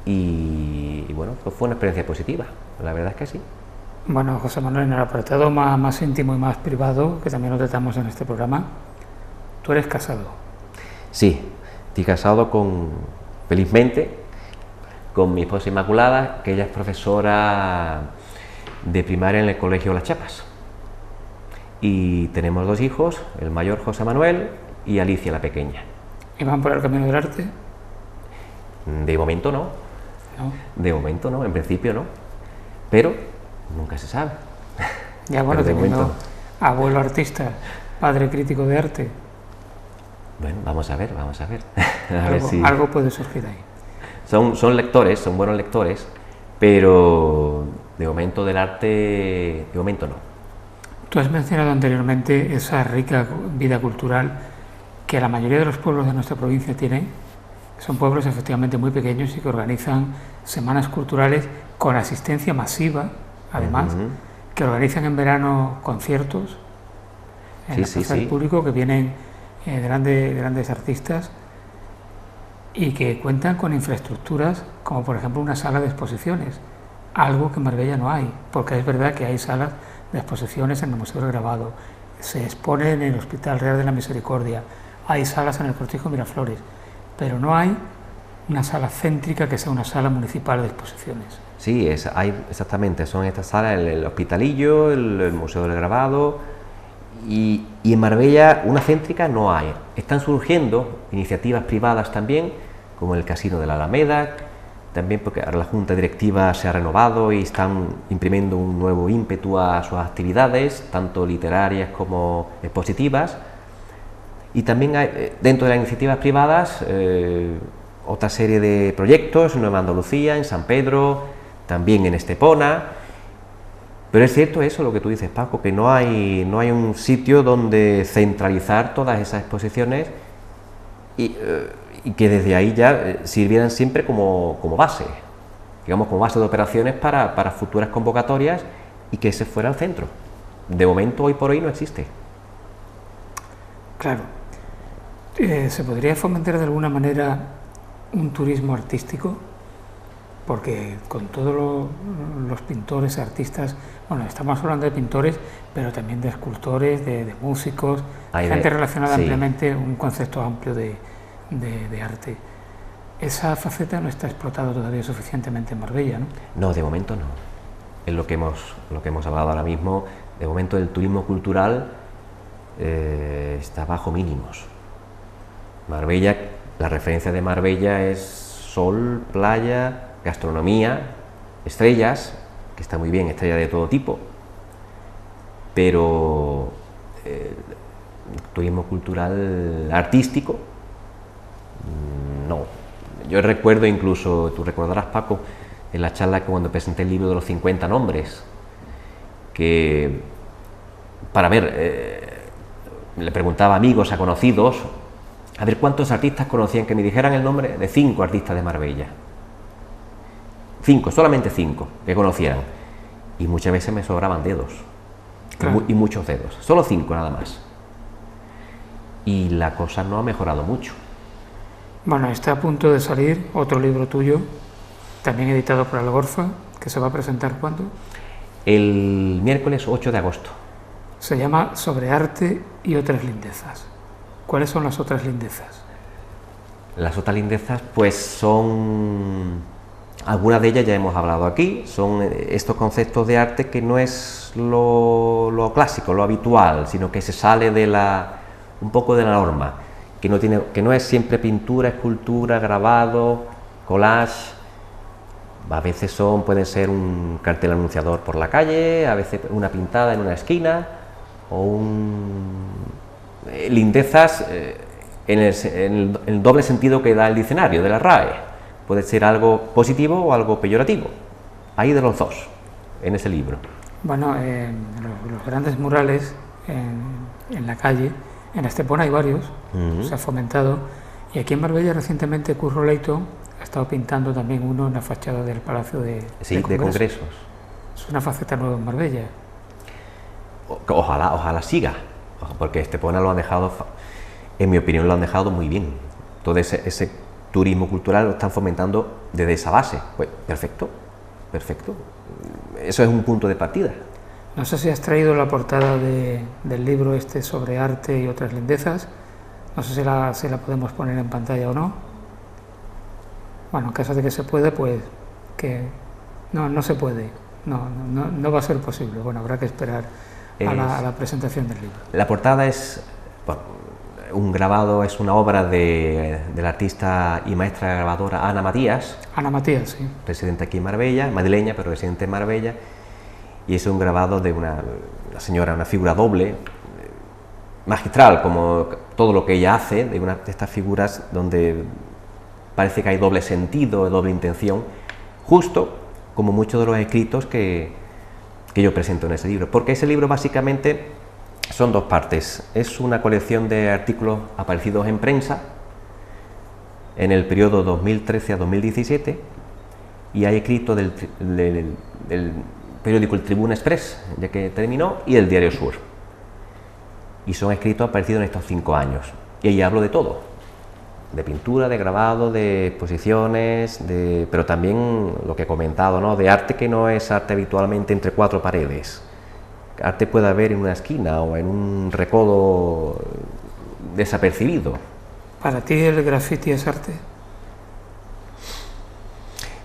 y bueno, pues fue una experiencia positiva, la verdad es que sí. Bueno, José Manuel, en el apartado más íntimo y más privado, que también lo tratamos en este programa, ¿tú eres casado? Sí, estoy casado felizmente, con mi esposa Inmaculada, que ella es profesora de primaria en el Colegio Las Chapas. Y tenemos 2 hijos, el mayor José Manuel y Alicia, la pequeña. ¿Y van por el camino del arte? De momento no. ¿No? De momento no, en principio no. Pero nunca se sabe. Ya bueno, teniendo abuelo artista, padre crítico de arte. Bueno, vamos a ver. Algo puede surgir ahí. Son lectores, son buenos lectores, pero de momento del arte, de momento no. Tú has mencionado anteriormente esa rica vida cultural que la mayoría de los pueblos de nuestra provincia tienen. Son pueblos efectivamente muy pequeños y que organizan semanas culturales con asistencia masiva, además, que organizan en verano conciertos en la plaza del público, que vienen grandes artistas y que cuentan con infraestructuras como por ejemplo una sala de exposiciones, algo que en Marbella no hay, porque es verdad que hay salas de exposiciones en el Museo del Grabado, se expone en el Hospital Real de la Misericordia, hay salas en el Cortijo Miraflores, pero no hay una sala céntrica que sea una sala municipal de exposiciones. Sí, exactamente, son estas salas, el Hospitalillo, el Museo del Grabado, y en Marbella una céntrica no hay. Están surgiendo iniciativas privadas también, como el Casino de la Alameda, también porque ahora la Junta Directiva se ha renovado y están imprimiendo un nuevo ímpetu a sus actividades, tanto literarias como expositivas. Y también hay, dentro de las iniciativas privadas, otra serie de proyectos en Nueva Andalucía, en San Pedro, también en Estepona. Pero es cierto eso, lo que tú dices, Paco, que no hay un sitio donde centralizar todas esas exposiciones y que desde ahí ya sirvieran siempre como base, digamos, como base de operaciones para futuras convocatorias y que ese fuera el centro. De momento, hoy por hoy, no existe. Claro. ¿Se podría fomentar de alguna manera un turismo artístico? Porque con todos los pintores, artistas, bueno, estamos hablando de pintores, pero también de escultores, de músicos, gente relacionada ampliamente, un concepto amplio de arte. Esa faceta no está explotada todavía suficientemente en Marbella, ¿no? No, de momento no. Es lo que hemos hablado ahora mismo. De momento el turismo cultural está bajo mínimos. Marbella, la referencia de Marbella es sol, playa, gastronomía, estrellas, que está muy bien, estrellas de todo tipo, pero turismo cultural artístico, no. Yo recuerdo incluso, tú recordarás, Paco, en la charla que cuando presenté el libro de los 50 nombres, que para ver, le preguntaba a amigos, a conocidos, a ver cuántos artistas conocían, que me dijeran el nombre de 5 artistas de Marbella. 5, solamente 5 que conocieran. Y muchas veces me sobraban dedos. Claro. Y muchos dedos. Solo 5 nada más. Y la cosa no ha mejorado mucho. Bueno, está a punto de salir otro libro tuyo, también editado por Algorfa, que se va a presentar ¿cuándo? El miércoles 8 de agosto. Se llama Sobre arte y otras lindezas. ¿Cuáles son las otras lindezas? Las otras lindezas, pues son... Algunas de ellas ya hemos hablado aquí, son estos conceptos de arte que no es lo clásico, lo habitual, sino que se sale un poco de la norma, que no es siempre pintura, escultura, grabado, collage, A veces pueden ser un cartel anunciador por la calle, a veces una pintada en una esquina, o lindezas en el doble sentido que da el diccionario de la RAE. Puede ser algo positivo o algo peyorativo. Hay de los dos en ese libro. Bueno, los grandes murales en la calle, en Estepona hay varios, se ha fomentado, y aquí en Marbella recientemente Curro Leito ha estado pintando también uno en la fachada del Palacio de Congresos. Es una faceta nueva en Marbella. Ojalá siga, porque Estepona lo han dejado, en mi opinión, lo han dejado muy bien. Todo ese turismo cultural lo están fomentando desde esa base. Pues perfecto. Eso es un punto de partida. No sé si has traído la portada del libro este sobre arte y otras lindezas. No sé si la podemos poner en pantalla o no. Bueno, en caso de que se pueda, pues que no se puede. No va a ser posible. Bueno, habrá que esperar a la presentación del libro. La portada es un grabado, es una obra de la artista y maestra grabadora Ana Matías. Ana Matías, sí. Residente aquí en Marbella, madrileña, pero residente en Marbella. Y es un grabado de una señora, una figura doble, magistral, como todo lo que ella hace, de estas figuras donde parece que hay doble sentido, doble intención, justo como muchos de los escritos que yo presento en ese libro, porque ese libro básicamente son dos partes. Es una colección de artículos aparecidos en prensa en el periodo 2013 a 2017, y hay escrito del periódico El Tribuna Express, ya que terminó, y el Diario Sur, y son escritos aparecidos en estos 5 años, y ahí hablo de todo, de pintura, de grabado, de exposiciones, pero también lo que he comentado, ¿no?, de arte que no es arte habitualmente entre 4 paredes. Arte puede haber en una esquina o en un recodo desapercibido. ¿Para ti el graffiti es arte?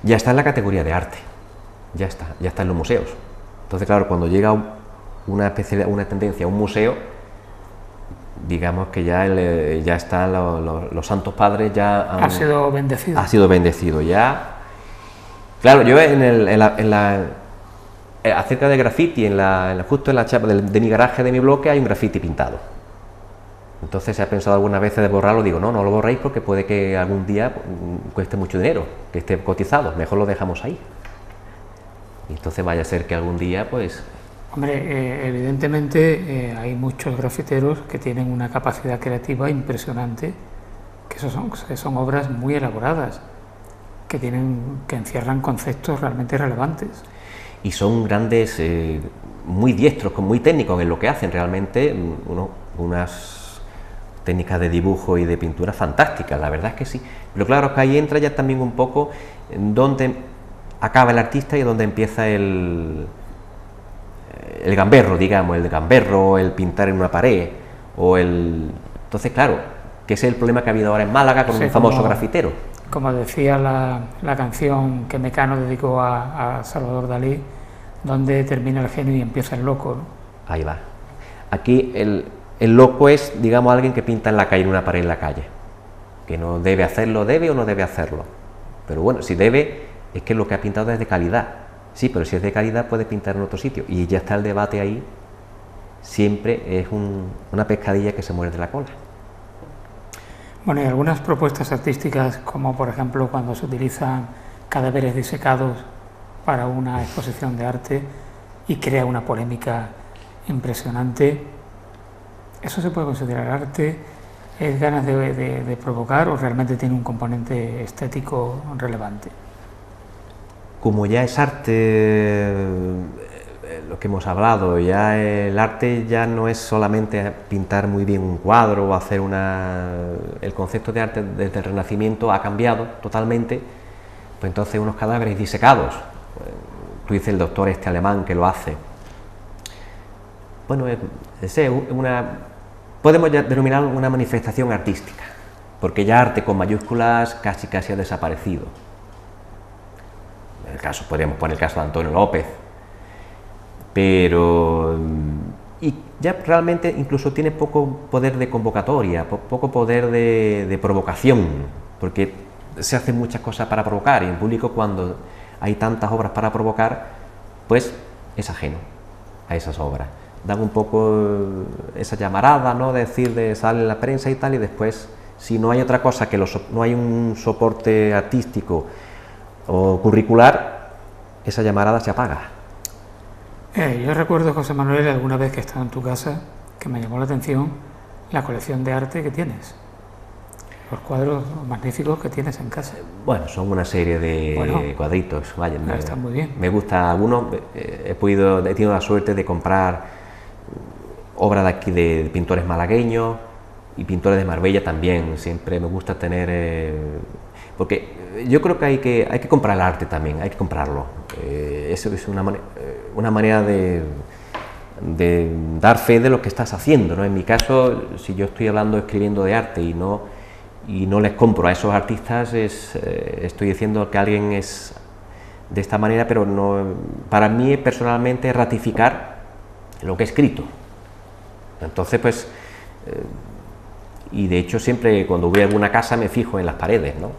Ya está en la categoría de arte, ya está en los museos. Entonces, claro, cuando llega una tendencia a un museo, digamos que ya están los santos padres, ya ha sido bendecido. Ha sido bendecido ya. Claro, yo acerca del graffiti, justo en la chapa de mi garaje, de mi bloque, hay un graffiti pintado. Entonces se ha pensado algunas veces de borrarlo. Digo, no lo borréis porque puede que algún día cueste mucho dinero, que esté cotizado, mejor lo dejamos ahí. Y entonces vaya a ser que algún día, pues... Hombre, evidentemente hay muchos grafiteros que tienen una capacidad creativa impresionante, que son obras muy elaboradas, que encierran conceptos realmente relevantes. Y son grandes, muy diestros, muy técnicos en lo que hacen, realmente unas técnicas de dibujo y de pintura fantásticas, la verdad es que sí. Pero claro, que ahí entra ya también un poco donde acaba el artista y donde empieza el gamberro, digamos, el pintar en una pared, Entonces, claro, que ese es el problema que ha habido ahora en Málaga con un famoso grafitero. Como decía la canción que Mecano dedicó a Salvador Dalí, donde termina el genio y empieza el loco, ¿no? Ahí va. Aquí el loco es, digamos, alguien que pinta en la calle, en una pared en la calle, que no debe hacerlo, debe o no debe hacerlo. Pero bueno, si debe, es que lo que ha pintado es de calidad. Sí, pero si es de calidad puede pintar en otro sitio, y ya está el debate ahí. Siempre es una pescadilla que se muerde la cola. Bueno, y algunas propuestas artísticas, como por ejemplo cuando se utilizan cadáveres disecados para una exposición de arte y crea una polémica impresionante, ¿eso se puede considerar arte? ¿Es ganas de provocar o realmente tiene un componente estético relevante? Como ya es arte, lo que hemos hablado, ya el arte ya no es solamente pintar muy bien un cuadro o hacer el concepto de arte desde el Renacimiento ha cambiado totalmente. Pues entonces unos cadáveres disecados, tú dices el doctor este alemán que lo hace, bueno, podemos ya denominar una manifestación artística, porque ya arte con mayúsculas casi ha desaparecido. Podríamos poner el caso de Antonio López, pero y ya realmente incluso tiene poco poder de convocatoria, poco poder de provocación, porque se hacen muchas cosas para provocar, y en público, cuando hay tantas obras para provocar, pues es ajeno a esas obras. Dan un poco esa llamarada, ¿no? De decir, sale en la prensa y tal, y después, si no hay otra cosa, no hay un soporte artístico o curricular, esa llamarada se apaga. Yo recuerdo, José Manuel, alguna vez que estaba en tu casa, que me llamó la atención la colección de arte que tienes. Los cuadros magníficos que tienes en casa. Bueno, son una serie de cuadritos. Vaya, están muy bien. Me gusta algunos. He tenido la suerte de comprar obras de aquí de pintores malagueños y pintores de Marbella también. Siempre me gusta tener, porque yo creo que hay que comprar el arte también, hay que comprarlo. Eso es una manera de dar fe de lo que estás haciendo, ¿no? En mi caso, si yo estoy escribiendo de arte y no les compro a esos artistas, estoy diciendo que alguien es de esta manera, pero no, para mí personalmente es ratificar lo que he escrito. Entonces, pues, y de hecho siempre cuando voy a alguna casa me fijo en las paredes, ¿no?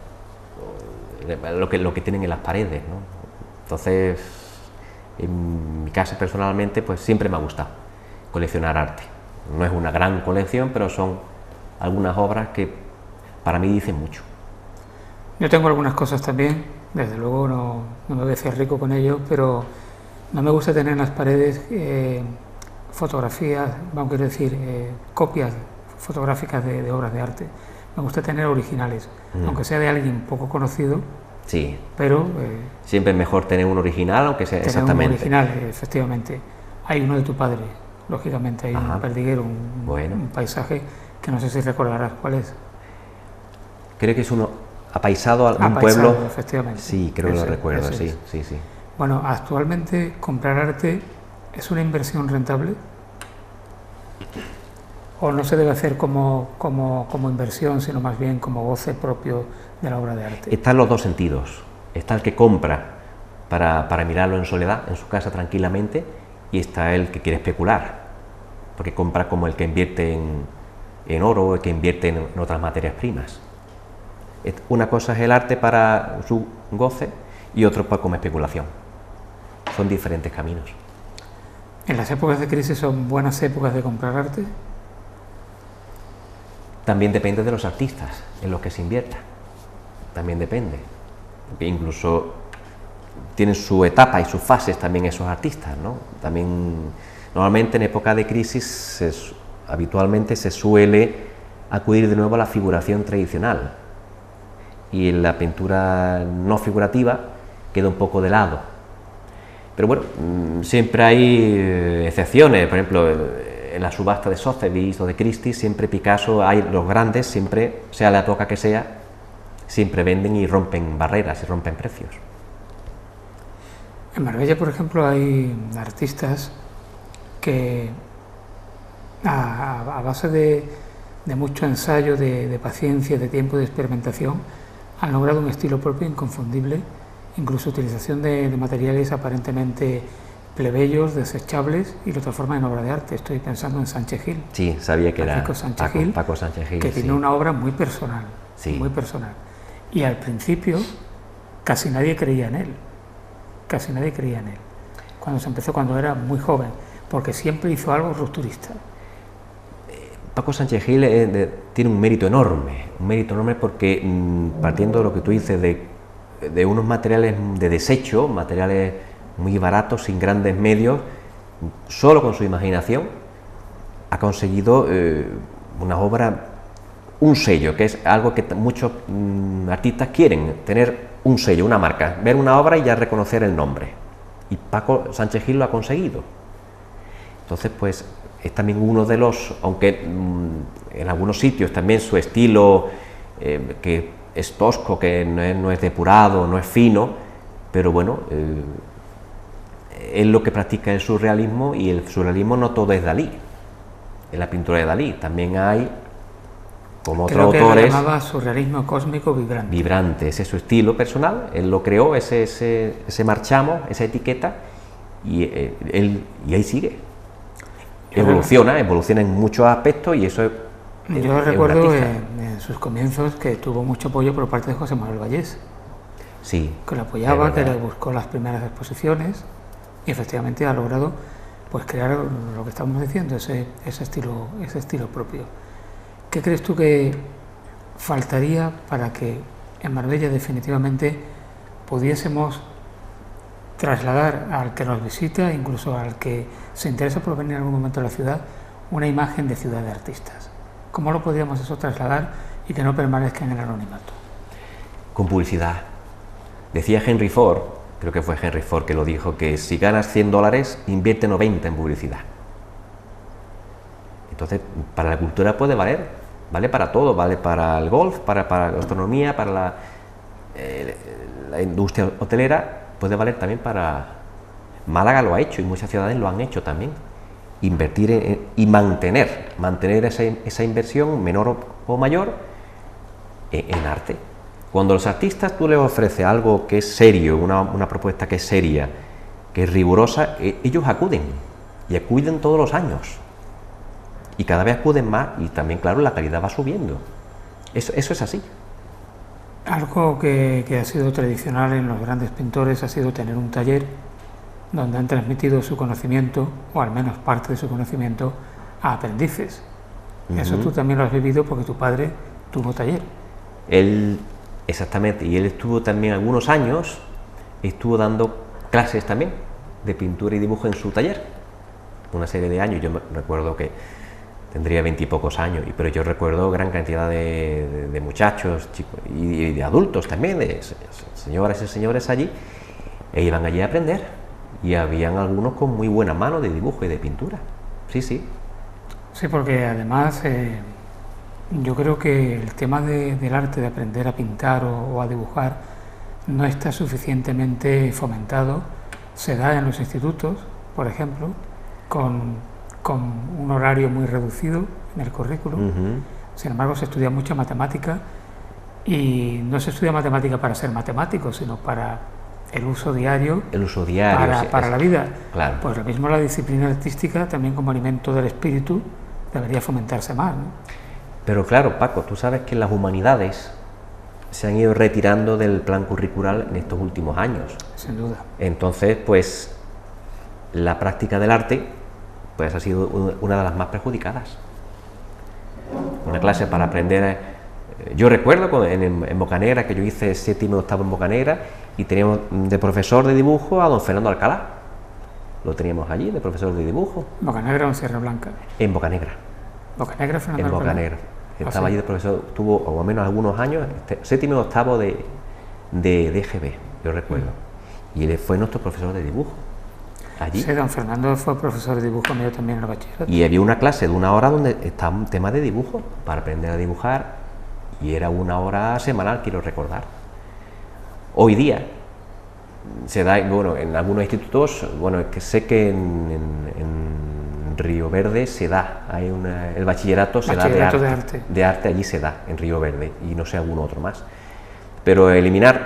Lo que tienen en las paredes, ¿no? Entonces, en mi caso personalmente, pues siempre me ha gustado coleccionar arte. No es una gran colección, pero son algunas obras que para mí dicen mucho. Yo tengo algunas cosas también, desde luego no me voy a hacer rico con ello, pero no me gusta tener en las paredes fotografías, vamos a decir, copias fotográficas de obras de arte. Me gusta tener originales, aunque sea de alguien poco conocido. Sí, pero siempre es mejor tener un original, aunque sea exactamente. Un original, efectivamente. Hay uno de tu padre, lógicamente, hay un perdiguero, un paisaje que no sé si recordarás cuál es. Creo que es uno apaisado a un pueblo. Efectivamente. Sí, creo que lo recuerdo, sí. Bueno, actualmente comprar arte es una inversión rentable. ¿O no se debe hacer como inversión, sino más bien como goce propio de la obra de arte? Están los dos sentidos. Está el que compra para mirarlo en soledad, en su casa tranquilamente, y está el que quiere especular, porque compra como el que invierte en oro, el que invierte en otras materias primas. Una cosa es el arte para su goce y otro para como especulación. Son diferentes caminos. ¿En las épocas de crisis son buenas épocas de comprar arte? También depende de los artistas en los que se invierta. También depende. Porque incluso tienen su etapa y sus fases también esos artistas, ¿no? También, normalmente en época de crisis, habitualmente se suele acudir de nuevo a la figuración tradicional. Y en la pintura no figurativa queda un poco de lado. Pero bueno, siempre hay excepciones. Por ejemplo, en la subasta de Sotheby's o de Christie, siempre Picasso, hay los grandes, siempre, sea la época que sea, siempre venden y rompen barreras y rompen precios. En Marbella, por ejemplo, hay artistas que a base de mucho ensayo, de paciencia, de tiempo, de experimentación, han logrado un estilo propio inconfundible, incluso utilización de materiales aparentemente plebeyos, desechables, y lo transforman en obra de arte. Estoy pensando en Sánchez Gil. Sí, sabía que era Paco Sánchez Gil, que tiene una obra muy personal, muy personal. Y al principio casi nadie creía en él, cuando se empezó, cuando era muy joven, porque siempre hizo algo rupturista. Paco Sánchez Gil tiene un mérito enorme porque partiendo de lo que tú dices de unos materiales de desecho, materiales muy baratos, sin grandes medios, solo con su imaginación ha conseguido una obra, un sello, que es algo que muchos artistas quieren, tener un sello, una marca, ver una obra y ya reconocer el nombre, y Paco Sánchez Gil lo ha conseguido. Entonces, pues es también uno de los, aunque en algunos sitios también su estilo que es tosco, que no es depurado, no es fino, pero bueno, es lo que practica el surrealismo, y el surrealismo no todo es Dalí, en la pintura de Dalí también hay, como otros autores, que lo llamaba surrealismo cósmico vibrante. Vibrante, ese es su estilo personal, él lo creó, ese marchamo, esa etiqueta, y ahí sigue. Evoluciona en muchos aspectos, y eso yo recuerdo en sus comienzos que tuvo mucho apoyo por parte de José Manuel Vallés. sí, que lo apoyaba, que le buscó las primeras exposiciones y efectivamente ha logrado pues crear lo que estamos diciendo, ese estilo propio. ¿Qué crees tú que faltaría para que en Marbella definitivamente pudiésemos trasladar al que nos visita, incluso al que se interesa por venir en algún momento a la ciudad, una imagen de ciudad de artistas? ¿Cómo lo podríamos eso trasladar y que no permanezca en el anonimato? Con publicidad. Decía Henry Ford, creo que fue Henry Ford que lo dijo, que si ganas $100, invierte 90 en publicidad. Entonces, para la cultura puede valer, vale para todo, vale para el golf, para la gastronomía, para la industria hotelera, puede valer también para... Málaga lo ha hecho y muchas ciudades lo han hecho también. Invertir y mantener esa inversión, menor o mayor, en arte. Cuando los artistas tú les ofreces algo que es serio, una propuesta que es seria, que es rigurosa, ellos acuden, y acuden todos los años. Y cada vez acuden más, y también, claro, la calidad va subiendo. Eso es así. Algo que ha sido tradicional en los grandes pintores ha sido tener un taller donde han transmitido su conocimiento, o al menos parte de su conocimiento, a aprendices. Eso tú también lo has vivido porque tu padre tuvo taller. Exactamente, y él estuvo también algunos años, estuvo dando clases también de pintura y dibujo en su taller, una serie de años. Yo me recuerdo que tendría 20 y pocos años, pero yo recuerdo gran cantidad de muchachos, chicos, y de adultos también, de señoras y señores allí, e iban allí a aprender, y habían algunos con muy buena mano de dibujo y de pintura. Sí, sí. Sí, porque además yo creo que el tema del arte, de aprender a pintar o a dibujar, no está suficientemente fomentado. Se da en los institutos, por ejemplo, con un horario muy reducido en el currículum. Sin embargo, se estudia mucha matemática, y no se estudia matemática para ser matemático, sino para el uso diario, para la vida. Claro. Pues lo mismo la disciplina artística, también como alimento del espíritu, debería fomentarse más, ¿no? Pero claro, Paco, tú sabes que las humanidades se han ido retirando del plan curricular en estos últimos años. Sin duda. Entonces, pues, la práctica del arte pues ha sido una de las más perjudicadas. Una clase para aprender... Yo recuerdo en Bocanegra, que yo hice 7º y 8º en Bocanegra, y teníamos de profesor de dibujo a don Fernando Alcalá. Lo teníamos allí, de profesor de dibujo. ¿Bocanegra o en Sierra Blanca? En Bocanegra. ¿Bocanegra, Fernando En Alcalá? Bocanegra. Estaba allí de profesor, tuvo o al menos algunos años, 7º y 8º de DGB, yo recuerdo. Y él fue nuestro profesor de dibujo. Allí. Sí, don Fernando fue profesor de dibujo mío también en el bachillerato. Y había una clase de 1 hora donde estaba un tema de dibujo, para aprender a dibujar, y era 1 hora semanal, quiero recordar. Hoy día se da, bueno, en algunos institutos, bueno, es que sé que en Río Verde se da, el bachillerato se da de arte, allí se da, en Río Verde, y no sé algún otro más. Pero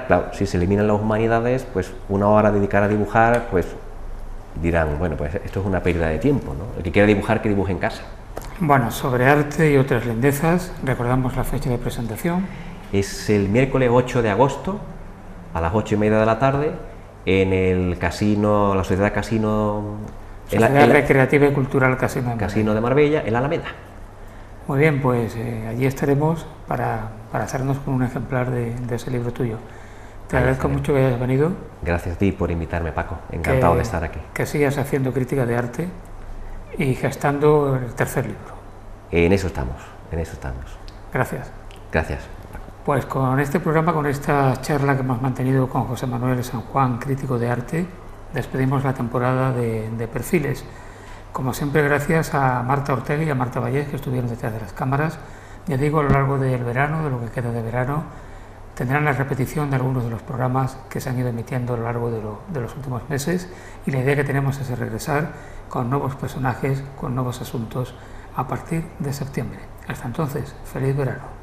claro, si se eliminan las humanidades, pues 1 hora dedicar a dibujar, pues dirán, bueno, pues esto es una pérdida de tiempo, ¿no? El que quiera dibujar, que dibuje en casa. Bueno, sobre arte y otras lindezas, recordamos la fecha de presentación. Es el miércoles 8 de agosto, a las 8:30 de la tarde, en el casino, la Sociedad Casino... Sociedad Recreativa y Cultural Casino de Marbella, en la Alameda. Muy bien, pues allí estaremos para hacernos con un ejemplar de ese libro tuyo. Te agradezco mucho que hayas venido. Gracias a ti por invitarme, Paco. Encantado de estar aquí. Que sigas haciendo crítica de arte y gestando el 3er libro. En eso estamos, Gracias. Gracias. Pues con este programa, con esta charla que hemos mantenido con José Manuel San Juan, crítico de arte, despedimos la temporada de Perfiles. Como siempre, gracias a Marta Ortega y a Marta Vallés, que estuvieron detrás de las cámaras. Ya digo, a lo largo del verano, de lo que queda de verano, tendrán la repetición de algunos de los programas que se han ido emitiendo a lo largo de los últimos meses, y la idea que tenemos es regresar con nuevos personajes, con nuevos asuntos a partir de septiembre. Hasta entonces, feliz verano.